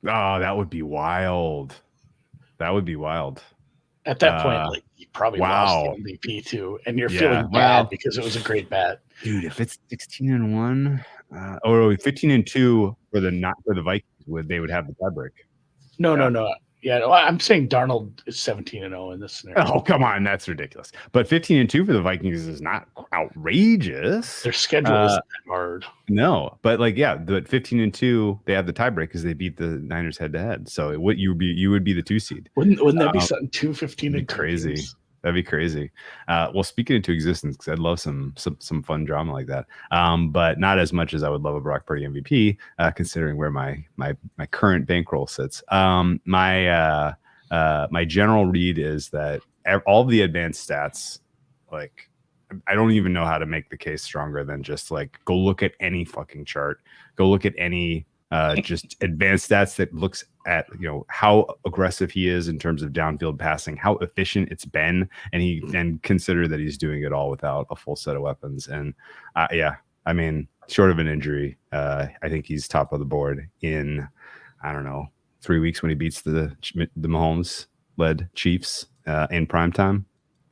Oh, that would be wild. That would be wild. At that point, like, you probably lost the MVP too, and you're feeling bad because it was a great bet. Dude, if it's 16-1 or 15-2 for the Vikings, they would have the tiebreak. No. Yeah, no, I'm saying Darnold is 17-0 in this scenario. Oh, come on, that's ridiculous. But 15-2 for the Vikings is not outrageous. Their schedule isn't that hard. No, but but 15-2, they have the tiebreak because they beat the Niners head-to-head. So you would be the 2 seed. Wouldn't that be something? 2-15 crazy. That'd be crazy. Well, speaking into existence, because I'd love some fun drama like that. But not as much as I would love a Brock Purdy MVP, considering where my current bankroll sits. My general read is that all of the advanced stats, like, I don't even know how to make the case stronger than just like go look at any fucking chart, go look at any just advanced stats that looks at how aggressive he is in terms of downfield passing, how efficient it's been, and consider that he's doing it all without a full set of weapons. And I mean, short of an injury, I think he's top of the board in 3 weeks when he beats the Mahomes led Chiefs in primetime.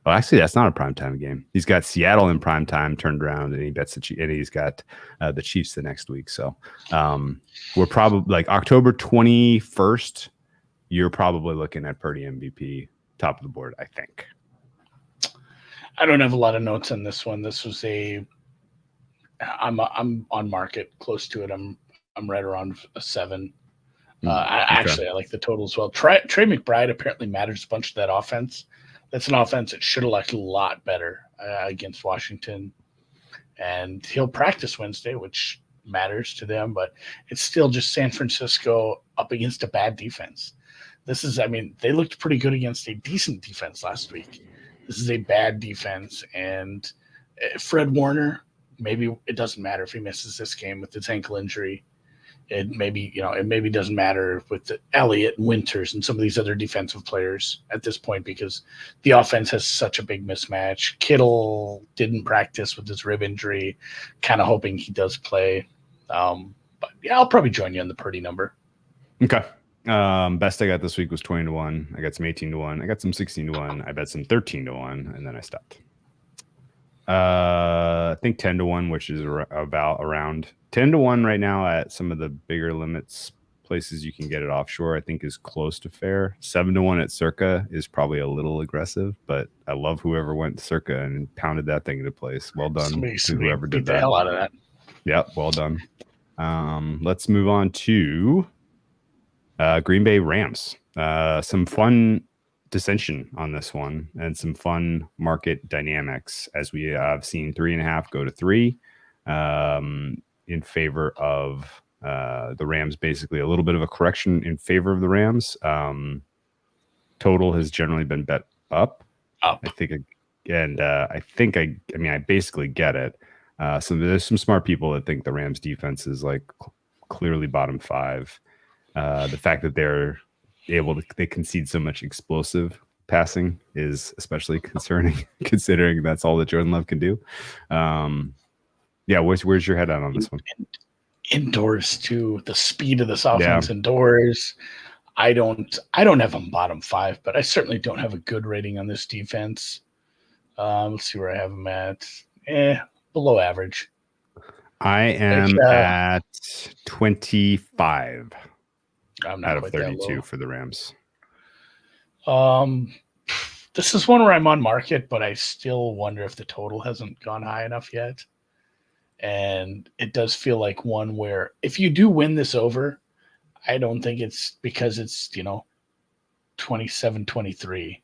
Well, actually, that's not a primetime game. He's got Seattle in primetime turned around, and he bets and he's got the Chiefs the next week. So we're probably like October 21st. You're probably looking at Purdy MVP top of the board, I think. I don't have a lot of notes on this one. This was I'm on market close to it. I'm right around a 7. I like the total as well. Trey McBride apparently matters a bunch to that offense. That's an offense that should have looked a lot better against Washington. And he'll practice Wednesday, which matters to them, but it's still just San Francisco up against a bad defense. They looked pretty good against a decent defense last week. This is a bad defense. And Fred Warner, maybe it doesn't matter if he misses this game with his ankle injury. It maybe doesn't matter with Elliott and Winters and some of these other defensive players at this point because the offense has such a big mismatch. Kittle didn't practice with his rib injury, kind of hoping he does play. But yeah, I'll probably join you on the Purdy number. Okay. Best I got this week was 20-1. I got some 18-1. I got some 16-1. I bet some 13-1, and then I stopped. I think 10-1, which is about around 10-1 right now at some of the bigger limits places you can get it offshore. I think is close to fair. 7-1 at Circa is probably a little aggressive, but I love whoever went Circa and pounded that thing into place. Well done to whoever did that. The hell out of that. Yeah, well done. Let's move on to Green Bay Rams. Some fun dissension on this one and some fun market dynamics as we have seen 3.5 go to 3 in favor of the Rams. Basically a little bit of a correction in favor of the Rams. Total has generally been bet up. I basically get it. So there's some smart people that think the Rams defense is like clearly bottom 5. The fact that they're they concede so much explosive passing is especially concerning, considering that's all that Jordan Love can do. Yeah, where's your head on this one? Indoors too, the speed of this Yeah. offense indoors. I don't have them bottom 5, but I certainly don't have a good rating on this defense. Let's see where I have them at. Below average. I am at 25 I'm not out of quite that 32 low. for the Rams. This is one where I'm on market, but I still wonder if the total hasn't gone high enough yet. And it does feel like one where if you do win this over, I don't think it's because it's, 27-23.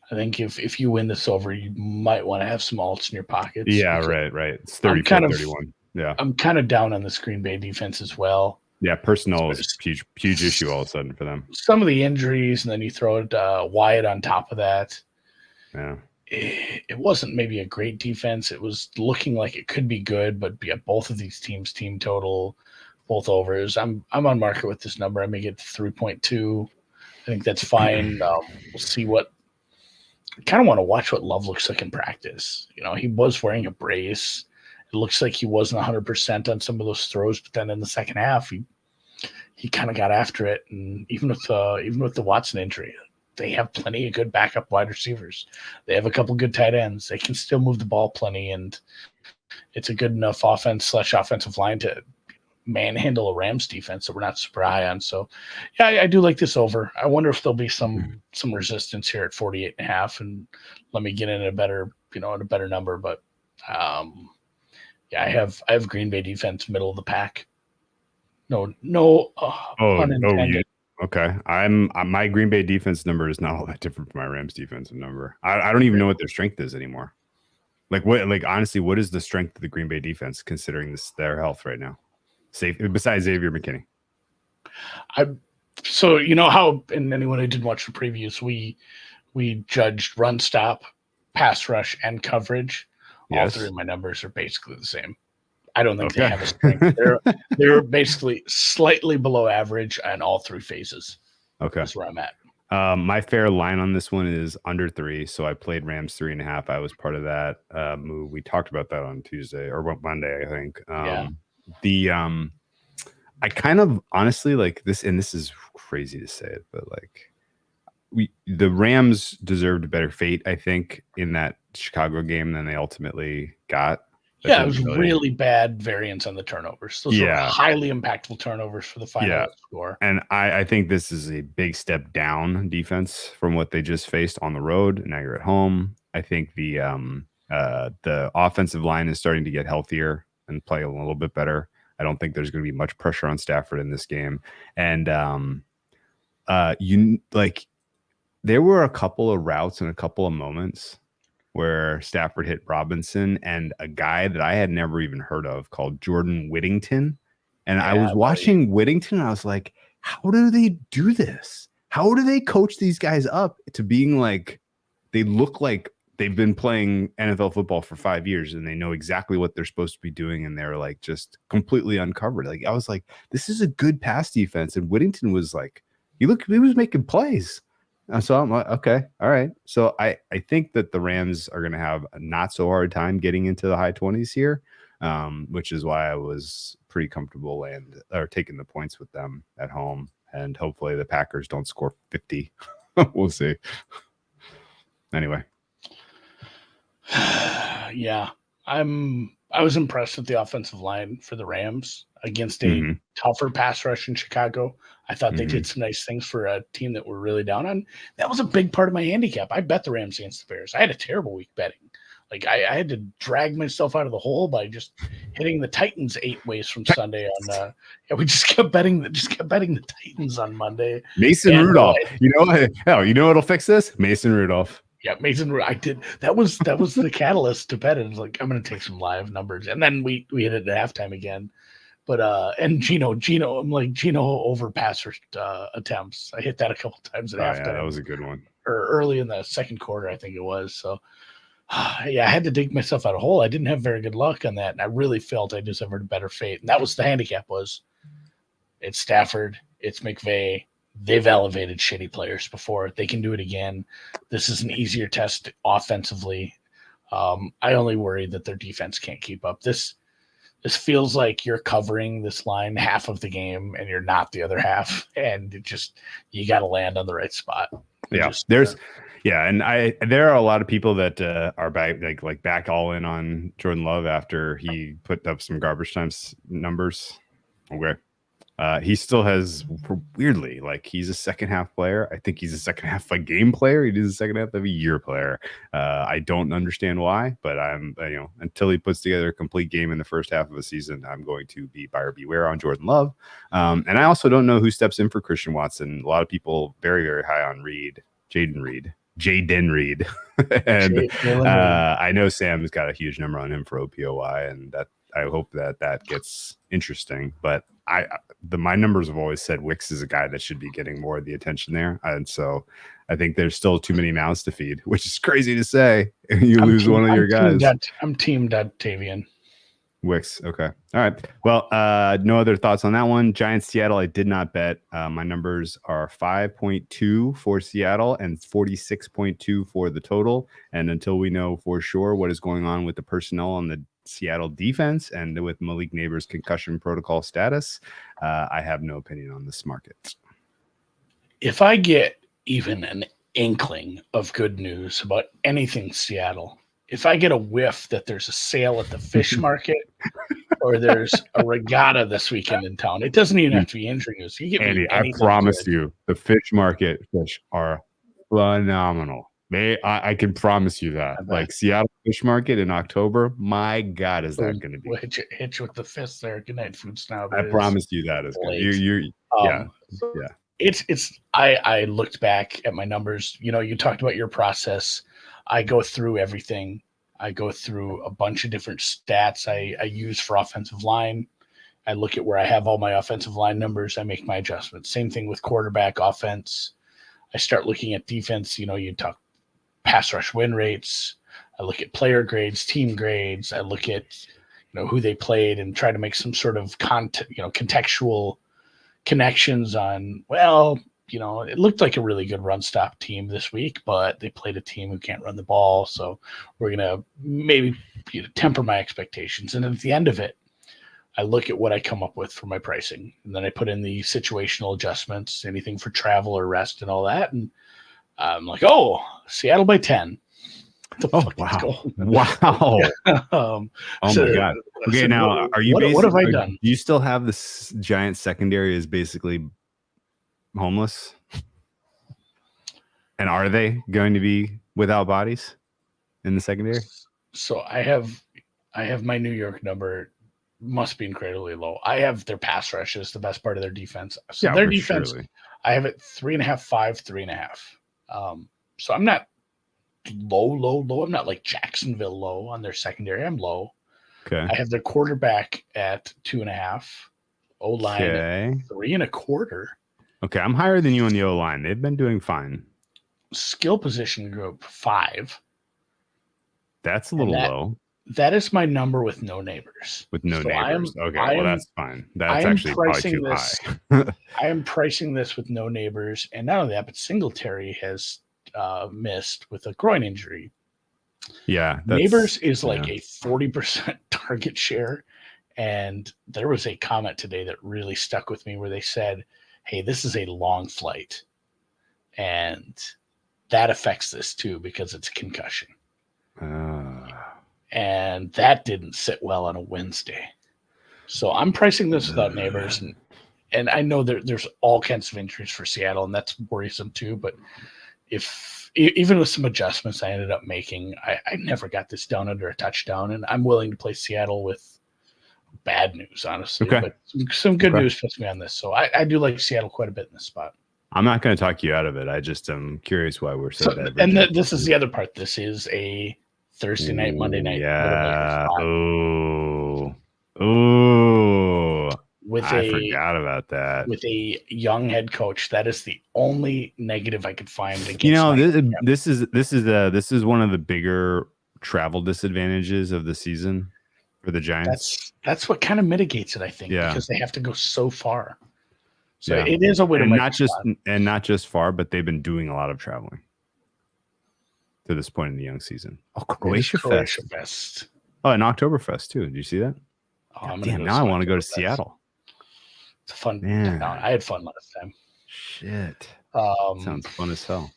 I think if you win this over, you might want to have some alts in your pockets. Yeah, right. It's 34-31. Yeah. I'm kind of down on the Green Bay defense as well. Yeah, personnel is a huge issue all of a sudden for them. Some of the injuries, and then you throw Wyatt on top of that. Yeah. It wasn't maybe a great defense. It was looking like it could be good, but yeah, both of these teams, team total, both overs. I'm on market with this number. I may get 3.2. I think that's fine. We'll see what. I kind of want to watch what Love looks like in practice. He was wearing a brace. It looks like he wasn't 100% on some of those throws, but then in the second half, he kind of got after it. And even with the Watson injury, they have plenty of good backup wide receivers. They have a couple good tight ends. They can still move the ball plenty, and it's a good enough offensive line to manhandle a Rams defense that we're not super high on. So, yeah, I do like this over. I wonder if there'll be some resistance here at 48.5, and let me get in a better number. But yeah, I have Green Bay defense middle of the pack. No. Unintended. Okay. My Green Bay defense number is not all that different from my Rams defensive number. I don't even know what their strength is anymore. Honestly, what is the strength of the Green Bay defense considering their health right now? Besides Xavier McKinney. So you know how, and anyone who didn't watch the previews, we judged run stop, pass rush, and coverage. All three of my numbers are basically the same. I don't think they have a strength. They're basically slightly below average on all three phases. Okay. That's where I'm at. My fair line on this one is under 3. So I played Rams 3.5. I was part of that move. We talked about that on Tuesday or Monday, I think. I kind of honestly like this, and this is crazy to say it, but the Rams deserved a better fate, I think, in that Chicago game than they ultimately got. Yeah, it was really bad variance on the turnovers. Those were highly impactful turnovers for the final score. And I think this is a big step down defense from what they just faced on the road. Now you're at home. I think the offensive line is starting to get healthier and play a little bit better. I don't think there's going to be much pressure on Stafford in this game. And there were a couple of routes and a couple of moments where Stafford hit Robinson and a guy that I had never even heard of called Jordan Whittington. And I was watching Whittington and I was like, how do they do this? How do they coach these guys up to being like, they look like they've been playing NFL football for 5 years and they know exactly what they're supposed to be doing. And they're like, just completely uncovered. I was like, this is a good pass defense. And Whittington was like, he was making plays. So I'm like, okay, all right. So I think that the Rams are going to have a not so hard time getting into the high 20s here, which is why I was pretty comfortable taking the points with them at home. And hopefully the Packers don't score 50. We'll see. Anyway. Yeah, I was impressed with the offensive line for the Rams against a tougher pass rush in Chicago. I thought they did some nice things for a team that we're really down on. That was a big part of my handicap. I bet the Rams against the Bears. I had a terrible week betting. I had to drag myself out of the hole by just hitting the Titans 8 ways from Sunday on. We just kept betting the Titans on Monday. Mason Rudolph. You know what'll fix this? Mason Rudolph. Yeah, Mason. I did. That was the catalyst to bet it. It's like, I'm going to take some live numbers, and then we hit it at halftime again. But and Gino, I'm like Gino over passer attempts. I hit that a couple times at halftime. Yeah, that was a good one. Or early in the second quarter, I think it was. So yeah, I had to dig myself out of a hole. I didn't have very good luck on that, and I really felt I deserved a better fate. And that was the handicap. Was it's Stafford, it's McVay. they've elevated shitty players before. They can do it again. This is an easier test offensively. I only worry that their defense can't keep up. This feels like you're covering this line half of the game and you're not the other half, and you got to land on the right spot. And there are a lot of people that are back all in on Jordan Love after he put up some garbage time numbers. Okay. He still has, weirdly, he's a second half player. I think he's a second half a game player. He is a second half of a year player. I don't understand why, but until he puts together a complete game in the first half of a season, I'm going to be buyer beware on Jordan Love. And I also don't know who steps in for Christian Watson. A lot of people very, very high on Jaden Reed. And I know Sam's got a huge number on him for OPOY, and that I hope that gets interesting. But my numbers have always said Wicks is a guy that should be getting more of the attention there, and so I think there's still too many mouths to feed, which is crazy to say. You lose one of your guys. I'm team Tavian. Wicks. Okay. All right. Well, no other thoughts on that one. Giants Seattle, I did not bet. My numbers are 5.2 for Seattle and 46.2 for the total. And until we know for sure what is going on with the personnel on the Seattle defense and with Malik Neighbors' concussion protocol status, I have no opinion on this market. If I get even an inkling of good news about anything Seattle, if I get a whiff that there's a sale at the fish market or there's a regatta this weekend in town, it doesn't even have to be injury news. Andy, I promise you, the fish market fish are phenomenal. I can promise you that. Seattle fish market in October, my God, is that going to be? We'll hit you with the fist there. Good night, Food Snob. I promise you that is good. I looked back at my numbers. You talked about your process. I go through everything. I go through a bunch of different stats I use for offensive line. I look at where I have all my offensive line numbers. I make my adjustments. Same thing with quarterback offense. I start looking at defense. You talk pass rush win rates. I look at player grades, team grades. I look at who they played and try to make some sort of contextual connections on, it looked like a really good run stop team this week, but they played a team who can't run the ball. So we're going to maybe temper my expectations. And at the end of it, I look at what I come up with for my pricing. And then I put in the situational adjustments, anything for travel or rest and all that. And I'm like, Seattle by 10. Wow. Wow. Oh my God. Okay. Now are you, what have I done? Do you still have this giant secondary is basically homeless? And are they going to be without bodies in the secondary? So I have my New York number must be incredibly low. I have their pass rush is the best part of their defense. So their defense, surely. I have it 3.5, 5, 3.5. So I'm not low. I'm not like Jacksonville low on their secondary. I'm low. Okay. I have their quarterback at 2.5. O-line at 3.25. Okay, I'm higher than you on the O-line. They've been doing fine. Skill position group 5. That's a little low. That is my number with no neighbors. With no neighbors. That's fine. That's actually probably too high. I am pricing this with no neighbors. And not only that, but Singletary has missed with a groin injury. Yeah. Neighbors is a 40% target share. And there was a comment today that really stuck with me where they said, hey, this is a long flight. And that affects this too because it's a concussion. And that didn't sit well on a Wednesday. So I'm pricing this without neighbors. And I know there's all kinds of injuries for Seattle, and that's worrisome too. But even with some adjustments I ended up making, I never got this down under a touchdown. And I'm willing to play Seattle with bad news, honestly. Okay. But some good news puts me on this. So I do like Seattle quite a bit in this spot. I'm not going to talk you out of it. I just am curious why we're so bad. And this is the other part. This is a Thursday night, Monday night. Yeah. Ooh. I forgot about that. With a young head coach, that is the only negative I could find. This is one of the bigger travel disadvantages of the season for the Giants. That's what kind of mitigates it, I think, because they have to go so far. So it is a win. And not just far, but they've been doing a lot of traveling to this point in the young season. Oh, Croatia Fest. Oh, and Oktoberfest too. Did you see that? Oh, damn, now I want to go to Seattle. It's a fun town. I had fun last time. Shit. Sounds fun as hell.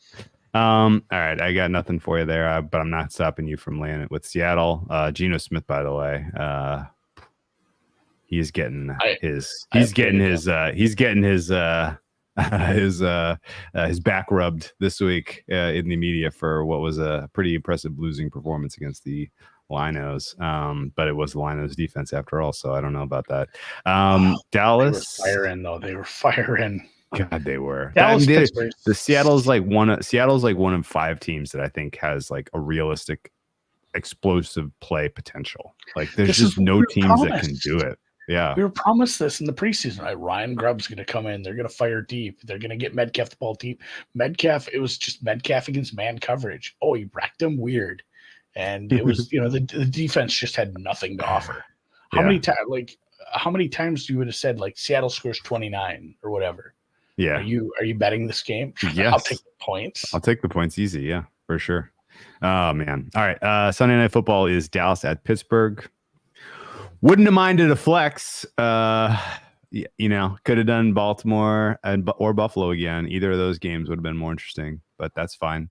All right, I got nothing for you there, but I'm not stopping you from laying it with Seattle. Geno Smith, by the way, he's getting his back rubbed this week in the media for what was a pretty impressive losing performance against the Linos. But it was the Linos defense after all, so I don't know about that. Dallas, they were firing. God, they were. The Seattle's like one of 5 teams that I think has like a realistic explosive play potential. Like there's just no teams that can do it. Yeah. We were promised this in the preseason, right? Ryan Grubb's going to come in. They're going to fire deep. They're going to get Metcalf the ball deep. It was just Metcalf against man coverage. Oh, he wrecked him weird. And it was, the defense just had nothing to offer. How many times you would have said like Seattle scores 29 or whatever? Yeah. Are you betting this game? Yes. I'll take the points. I'll take the points easy. Yeah, for sure. Oh man. All right. Sunday Night Football is Dallas at Pittsburgh. Wouldn't have minded a flex. Could have done Baltimore or Buffalo again. Either of those games would have been more interesting, but that's fine.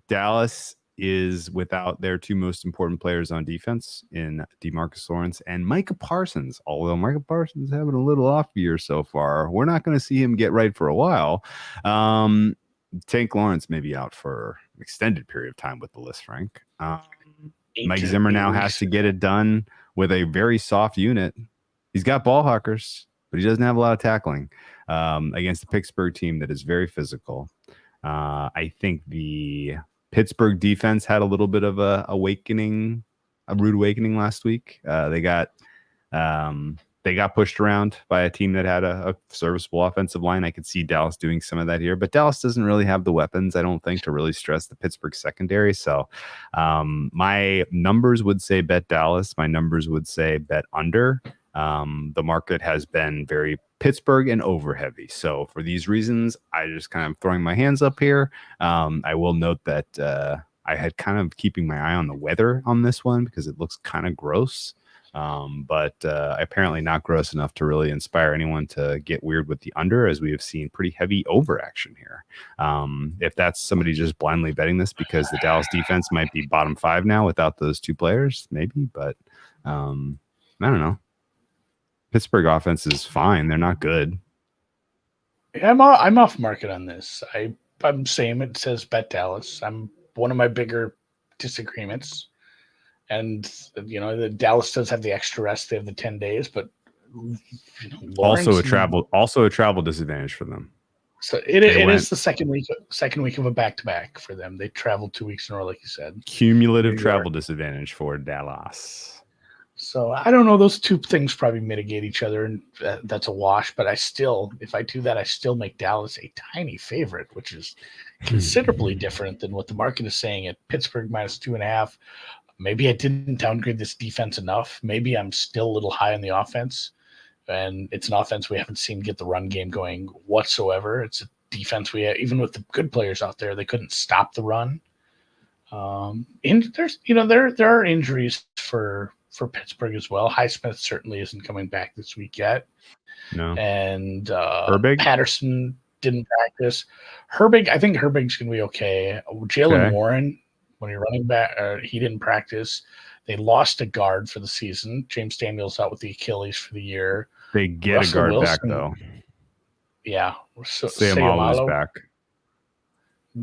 Dallas is without their 2 most important players on defense in DeMarcus Lawrence and Micah Parsons. Although Micah Parsons is having a little off year so far, we're not going to see him get right for a while. Tank Lawrence may be out for an extended period of time with the list, Frank. Mike Zimmer now has to get it done with a very soft unit. He's got ball hawkers, but he doesn't have a lot of tackling against the Pittsburgh team that is very physical. I think the Pittsburgh defense had a little bit of a rude awakening last week. They got pushed around by a team that had a serviceable offensive line. I could see Dallas doing some of that here, but Dallas doesn't really have the weapons, I don't think, to really stress the Pittsburgh secondary. So my numbers would say bet Dallas. My numbers would say bet under. The market has been very Pittsburgh and over heavy. So for these reasons, I just kind of throwing my hands up here. I will note that I had kind of keeping my eye on the weather on this one because it looks kind of gross. But apparently not gross enough to really inspire anyone to get weird with the under, as we have seen pretty heavy over action here. If that's somebody just blindly betting this because the Dallas defense might be bottom 5 now without those 2 players, maybe, but I don't know. Pittsburgh offense is fine. They're not good. Yeah, I'm off market on this. I'm saying it says bet Dallas. I'm one of my bigger disagreements. And the Dallas does have the extra rest. They have the 10 days, but also a travel disadvantage for them. So it is the second week of a back-to-back for them. They traveled 2 weeks in a row, like you said. Cumulative travel disadvantage for Dallas. So I don't know. Those 2 things probably mitigate each other, and that's a wash. But if I do that, I still make Dallas a tiny favorite, which is considerably different than what the market is saying at Pittsburgh -2.5. Maybe I didn't downgrade this defense enough. Maybe I'm still a little high on the offense, and it's an offense we haven't seen get the run game going whatsoever. It's a defense even with the good players out there, they couldn't stop the run. And there are injuries for Pittsburgh as well. Highsmith certainly isn't coming back this week yet. No. And Herbig? Patterson didn't practice. I think Herbig's going to be okay. Jalen Warren, when you're running back, he didn't practice. They lost a guard for the season. James Daniels out with the Achilles for the year. They get Russell a guard Wilson, back, though. Yeah. Sayamalu's back.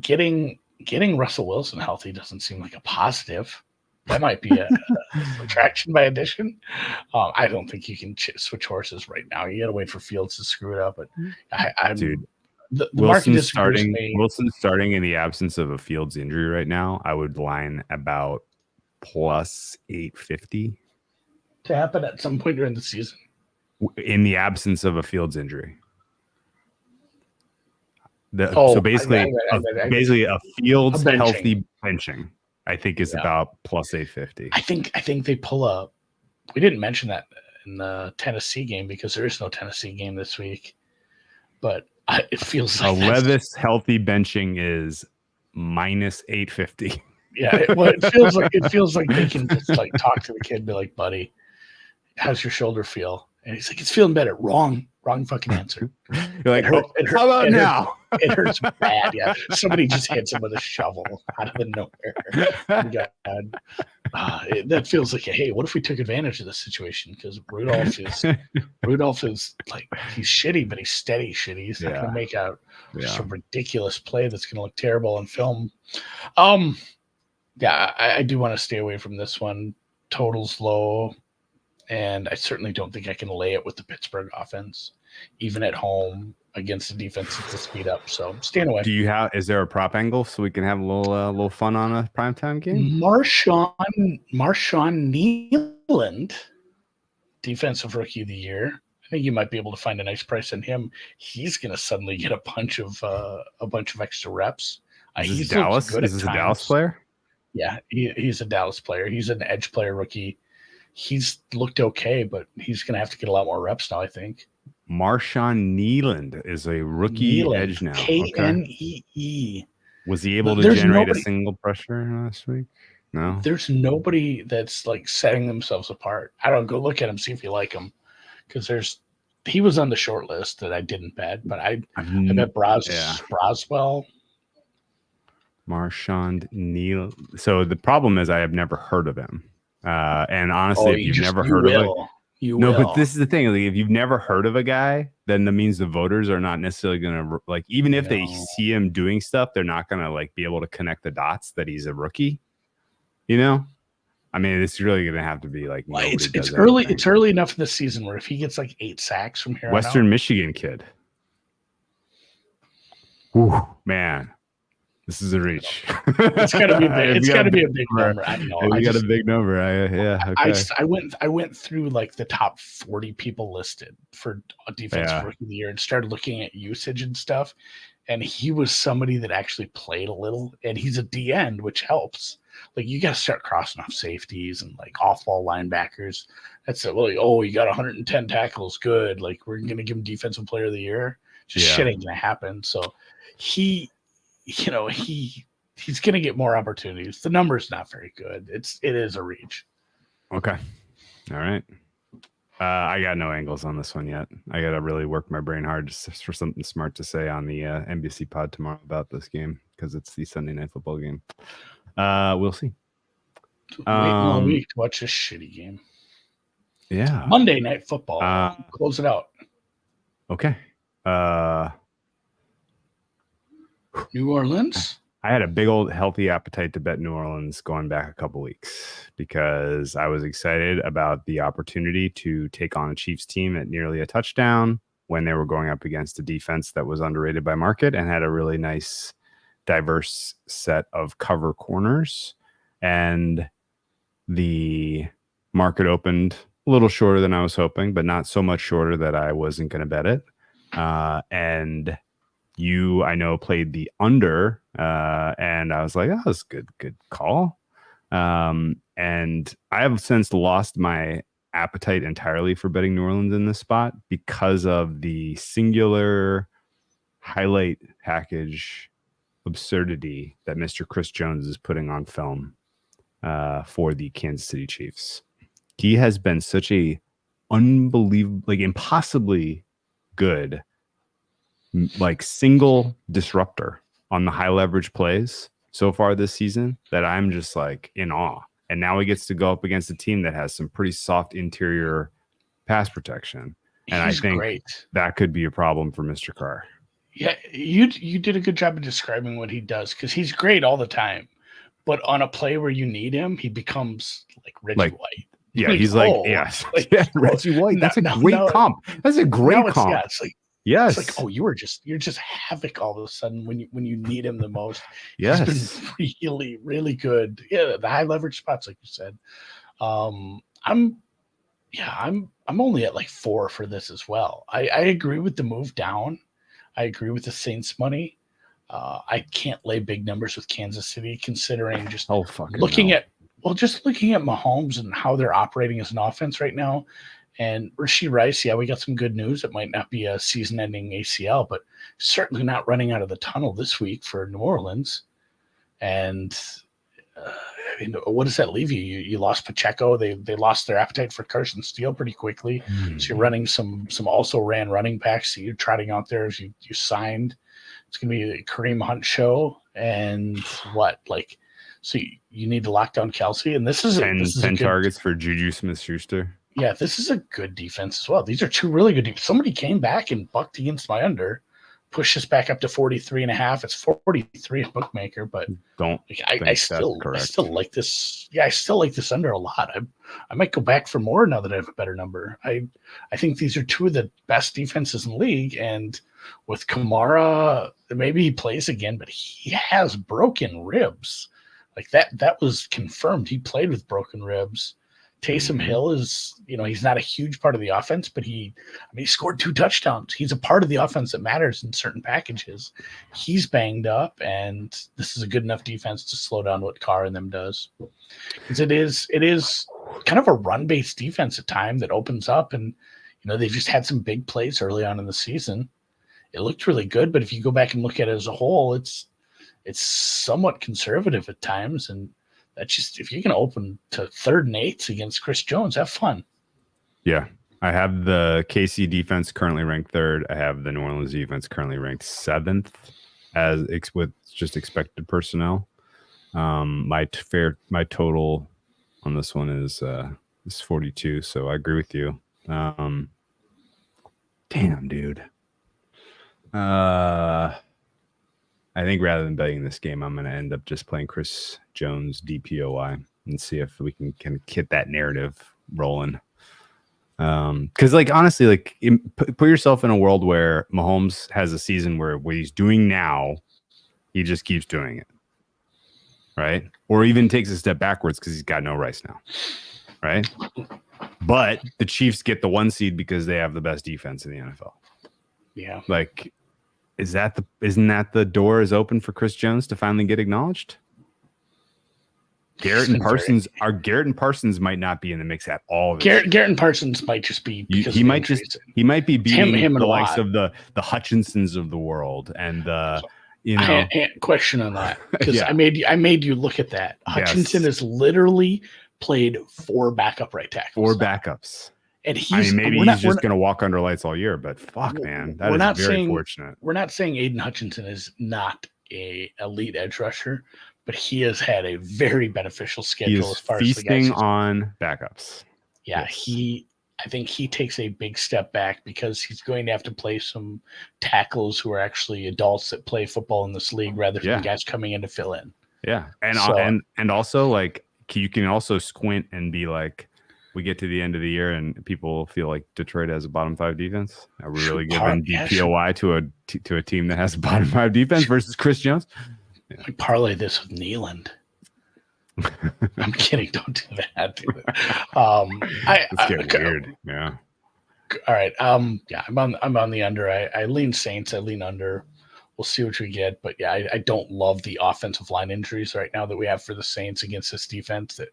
Getting Russell Wilson healthy doesn't seem like a positive. That might be a subtraction by addition. I don't think you can switch horses right now. You got to wait for Fields to screw it up. But dude, the Wilson's starting in the absence of a Fields injury right now. I would line about plus 850 to happen at some point during the season. In the absence of a Fields injury. So basically a Fields healthy benching, I think, is about plus 850. I think they pull up. We didn't mention that the Tennessee game because there is no Tennessee game this week. But it feels A like Levis healthy benching is minus 850. Yeah, it feels like they can just like talk to the kid, and be like, "Buddy, how's your shoulder feel?" And he's like, "It's feeling better." Wrong fucking answer. You're like, how about now? It hurts bad. Yeah, somebody just hits him with a shovel out of the nowhere. God. That feels like, hey, what if we took advantage of this situation? Because Rudolph is like, he's shitty, but he's steady shitty. He's not going to make out just a ridiculous play that's going to look terrible on film. Yeah, I do want to stay away from this one. Total's low, and I certainly don't think I can lay it with the Pittsburgh offense, even at home against the defense that's to speed up. So I'm staying away. Is there a prop angle so we can have a little fun on a primetime game? Marshawn Nealand, defensive rookie of the year. I think you might be able to find a nice price on him. He's going to suddenly get a bunch of extra reps. Is this Dallas? Is this a Dallas player? Yeah, he's a Dallas player. He's an edge player rookie. He's looked okay, but he's going to have to get a lot more reps now, I think. Marshawn Nealand is a rookie edge now. Knee. Was he able to generate a single pressure last week? No. There's nobody that's like setting themselves apart. I don't go look at him, see if you like him, because he was on the short list that I didn't bet, but I bet Braswell. Marshawn Neal. So the problem is I have never heard of him. And honestly, if you've never heard of it, but this is the thing. Like, if you've never heard of a guy, then that means the voters are not necessarily going to like. Even if they see him doing stuff, they're not going to like be able to connect the dots that he's a rookie. You know, I mean, it's really going to have to be like. It's early. It's early enough in the season where if he gets like 8 sacks from here, Western Michigan kid. Ooh, man. This is a reach. It's got to be. It's got to be a big number. I know. We got a big number. Okay. I went through like the top 40 people listed for defensive rookie of the year and started looking at usage and stuff. And he was somebody that actually played a little, and he's a D end, which helps. Like you got to start crossing off safeties and like off-ball linebackers. That's it. Well, you got 110 tackles. Good. Like we're gonna give him defensive player of the year. Shit ain't gonna happen. So he's going to get more opportunities. The number's not very good. It is a reach. Okay. All right. I got no angles on this one yet. I got to really work my brain hard just for something smart to say on the NBC pod tomorrow about this game because it's the Sunday Night Football game. We'll see. Waiting all week to watch this shitty game. Yeah. Monday Night Football. Close it out. Okay. New Orleans. I had a big old healthy appetite to bet New Orleans going back a couple weeks because I was excited about the opportunity to take on a Chiefs team at nearly a touchdown when they were going up against a defense that was underrated by market and had a really nice diverse set of cover corners. And the market opened a little shorter than I was hoping, but not so much shorter that I wasn't going to bet it. And you, I know, played the under, and I was like, "Oh, that's good call." And I have since lost my appetite entirely for betting New Orleans in this spot because of the singular highlight package absurdity that Mr. Chris Jones is putting on film for the Kansas City Chiefs. He has been such a unbelievable, like impossibly good, like single disruptor on the high leverage plays so far this season that I'm just like in awe. And now he gets to go up against a team that has some pretty soft interior pass protection. And I think that could be a problem for Mr. Carr. Yeah, you did a good job of describing what he does because he's great all the time. But on a play where you need him, he becomes like Reggie White. Yeah, he's yes. Reggie White. That's a great comp. That's a great comp. Yeah, it's like, yes. It's like, you're just havoc all of a sudden when you need him the most. Yes. He's been really, really good. Yeah, the high leverage spots, like you said. I'm only at like 4 for this as well. I agree with the move down. I agree with the Saints money. I can't lay big numbers with Kansas City considering just looking at Mahomes and how they're operating as an offense right now. And Rashee Rice, yeah, we got some good news. It might not be a season-ending ACL, but certainly not running out of the tunnel this week for New Orleans. And I mean, what does that leave you? You lost Pacheco. They lost their appetite for Carson Steele pretty quickly. So you're running some also ran running backs that you're trotting out there as you signed. It's going to be a Kareem Hunt show. And so you need to lock down Kelsey. And this is 10 targets for Juju Smith-Schuster. Yeah, this is a good defense as well. These are two really good defense. Somebody came back and bucked against my under, pushed us back up to 43.5. It's 43 bookmaker, but I still like this. Yeah, I still like this under a lot. I might go back for more now that I have a better number. I think these are two of the best defenses in the league, and with Kamara, maybe he plays again, but he has broken ribs. Like that was confirmed. He played with broken ribs. Taysom Hill is, he's not a huge part of the offense, but he scored 2 touchdowns. He's a part of the offense that matters in certain packages. He's banged up, and this is a good enough defense to slow down what Carr and them does. Because it is kind of a run-based defense at time that opens up, and they've just had some big plays early on in the season. It looked really good, but if you go back and look at it as a whole, it's somewhat conservative at times, and that's just, if you're going to open to 3rd and 8s against Chris Jones, have fun. Yeah. I have the KC defense currently ranked 3rd. I have the New Orleans defense currently ranked 7th with just expected personnel. My total on this one is 42. So I agree with you. Damn, dude. I think rather than betting this game, I'm going to end up just playing Chris Jones DPOY and see if we can kind of get that narrative rolling. Because, honestly, put yourself in a world where Mahomes has a season where what he's doing now, he just keeps doing it, right? Or even takes a step backwards because he's got no Rice now, right? But the Chiefs get the 1 seed because they have the best defense in the NFL. Yeah. Isn't that the door is open for Chris Jones to finally get acknowledged? Garrett and Parsons might not be in the mix at all. Garrett and Parsons might just be because he might be beating him the likes of the Hutchinsons of the world and question on that, because I made you look at that. Hutchinson has literally played 4 backup right tackles. 4 backups. And he's just going to walk under lights all year, but fuck, man, that is very fortunate. We're not saying Aiden Hutchinson is not a elite edge rusher, but he has had a very beneficial schedule as far as feasting on backups. Yeah, yes. I think he takes a big step back because he's going to have to play some tackles who are actually adults that play football in this league rather than guys coming in to fill in. Yeah, and also you can also squint and be like, we get to the end of the year and people feel like Detroit has a bottom 5 defense. Are we really giving DPOY to a team that has a bottom 5 defense versus Chris Jones? Yeah. I parlay this with Nealand. I'm kidding. Don't do that. Let's get weird. Yeah. All right. I'm on the under. I lean Saints. I lean under. We'll see what we get. But yeah, I don't love the offensive line injuries right now that we have for the Saints against this defense. That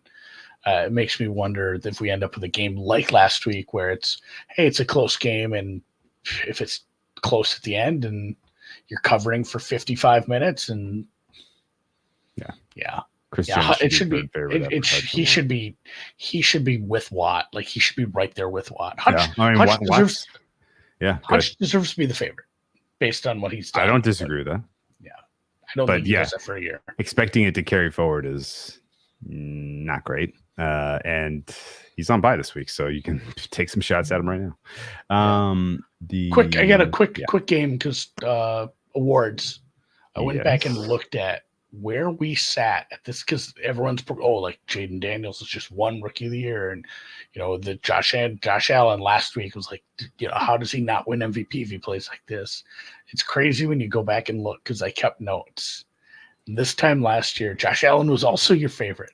it makes me wonder if we end up with a game like last week where it's a close game, and if it's close at the end and you're covering for 55 minutes and it should be he should be with Watt. Like, he should be right there with Watt. Hutch deserves to be the favorite based on what he's done. I don't disagree with that. Yeah. I don't think he does that for a year. Expecting it to carry forward is not great. And he's on bye this week, so you can take some shots at him right now. I got a quick game because awards. I went back and looked at where we sat at this, because everyone's like Jaden Daniels is just one rookie of the year, and the Josh Allen last week was like, how does he not win MVP if he plays like this? It's crazy when you go back and look, because I kept notes. And this time last year, Josh Allen was also your favorite.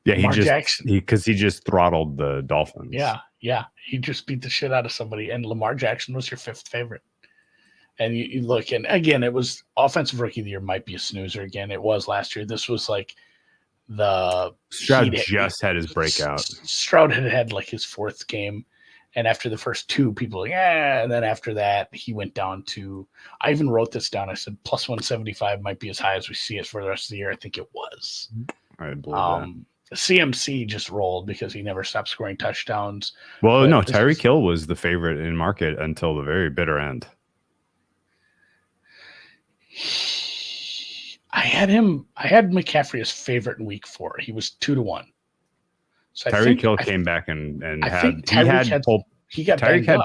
Yeah, he just throttled the Dolphins. Yeah, he just beat the shit out of somebody, and Lamar Jackson was your 5th favorite. And you look, and again, it was offensive rookie of the year might be a snoozer again. It was last year. This was like Stroud just had his breakout. Stroud had like his 4th game, And after the first two, people were like, yeah. And then after that, he went down to, I even wrote this down. I said, plus 175 might be as high as we see it for the rest of the year. I think it was. I believe that. CMC just rolled because he never stopped scoring touchdowns. Well, no, Tyreek Hill was the favorite in market until the very bitter end. I had McCaffrey as favorite in week 4. He was 2-1. So Tyreek Hill came back and had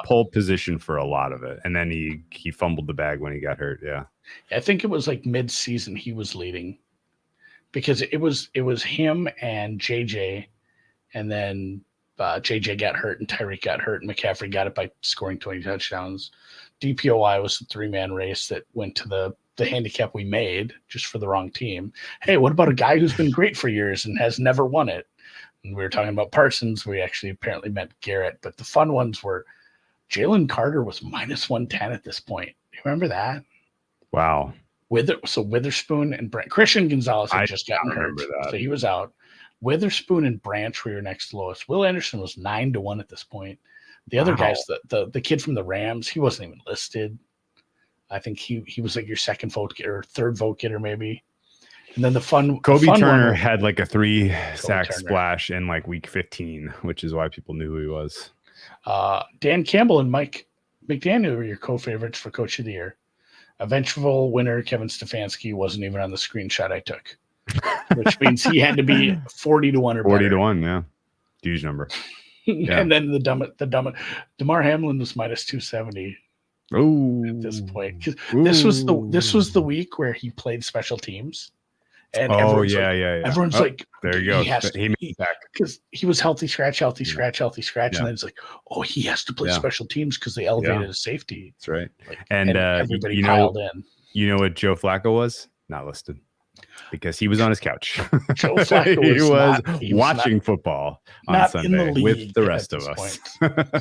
pole position for a lot of it, and then he fumbled the bag when he got hurt. Yeah, I think it was like mid-season he was leading, because it was him and JJ, and then JJ got hurt and Tyreek got hurt, and McCaffrey got it by scoring 20 touchdowns. DPOI was the 3-man race that went to the handicap we made just for the wrong team. Hey, what about a guy who's been great for years and has never won it? And we were talking about Parsons. We actually apparently meant Garrett, but the fun ones were Jalen Carter was minus 110 at this point. You remember that? Wow. So Witherspoon and Christian Gonzalez had just gotten hurt, so he was out. Witherspoon and Branch were your next lowest. Will Anderson was 9-1 at this point. The other guys, the kid from the Rams, he wasn't even listed. I think he was like your second vote getter or third vote getter maybe. And then Kobe Turner had like a 3-sack splash in like week 15, which is why people knew who he was. Dan Campbell and Mike McDaniel were your co-favorites for Coach of the Year. Eventual winner Kevin Stefanski wasn't even on the screenshot I took, which means he had to be 40-1 or better. 40-1, yeah, huge number. Yeah. And then the DeMar Hamlin was minus 270. Oh, at this point, because this was the week where he played special teams, and everyone's like, there you go. He made it back because he was healthy scratch, and then it's like, oh, he has to play special teams because they elevated his safety. That's right. Like, and everybody piled in. You know what Joe Flacco was? Not listed. Because he was on his couch. Joe Flacco he was watching football on Sunday with the rest of us.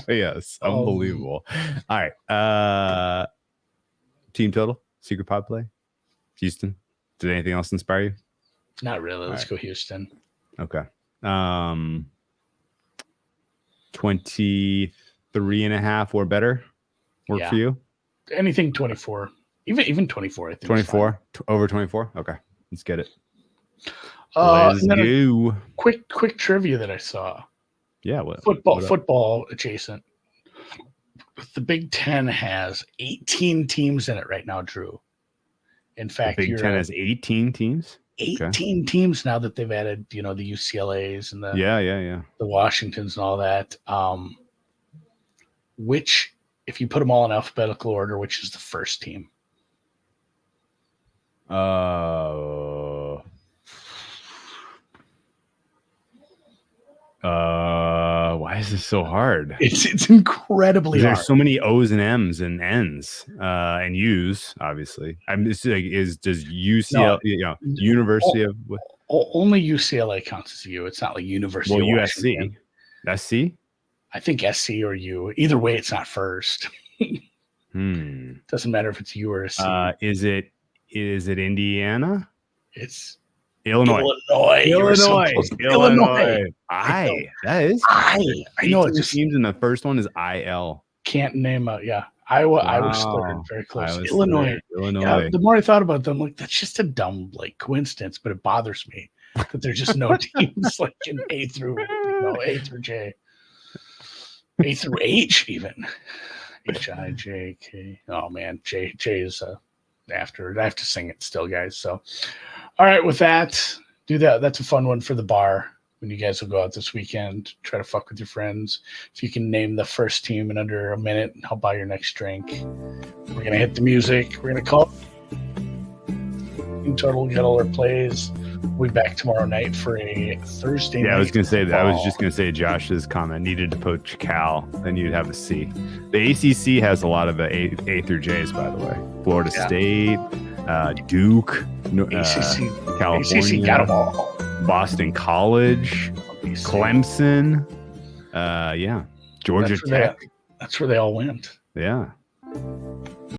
Yes, unbelievable. All right. Team total, secret pod play. Houston. Did anything else inspire you? Not really. Let's go Houston. Okay. 23.5 or better work for you? Anything 24. Even 24, I think. 24? Over 24? Okay. Let's get it. Let's go. Quick trivia that I saw. Yeah, football adjacent. The Big Ten has 18 teams in it right now, Drew. In fact, the Big Ten has 18 teams. 18 teams now that they've added, the UCLAs and the the Washingtons and all that. Which, if you put them all in alphabetical order, which is the first team? Why is this so hard? It's incredibly hard. There's so many O's and M's and N's and U's, obviously. I'm just like, does UCL, University of only UCLA counts as U. It's not like University of Washington. USC? SC? I think SC or U. Either way, it's not first. Doesn't matter if it's U or SC. Is it Indiana? It's Illinois. Illinois. That is. I know it. Teams in the first one is IL. Can't name a Iowa. I was third, very close. Illinois. Yeah, the more I thought about them, like, that's just a dumb coincidence, but it bothers me that there's just no teams like in A through J, A through H even. HIJK. Oh man, J is after. I have to sing it still, guys. So, all right, with that, do that. That's a fun one for the bar when you guys will go out this weekend. Try to fuck with your friends. If you can name the first team in under a minute, I'll buy your next drink. We're gonna hit the music. We're gonna call in total, get all our plays. We'll be back tomorrow night for a Thursday night. Yeah, I was gonna say that. I was just gonna say Josh's comment needed to poach Cal, then you'd have a C. The ACC has a lot of the A through J's, by the way. Florida State, Duke, ACC, California, ACC got them all. Boston College, Clemson, Georgia Tech. That's where they all went. Yeah.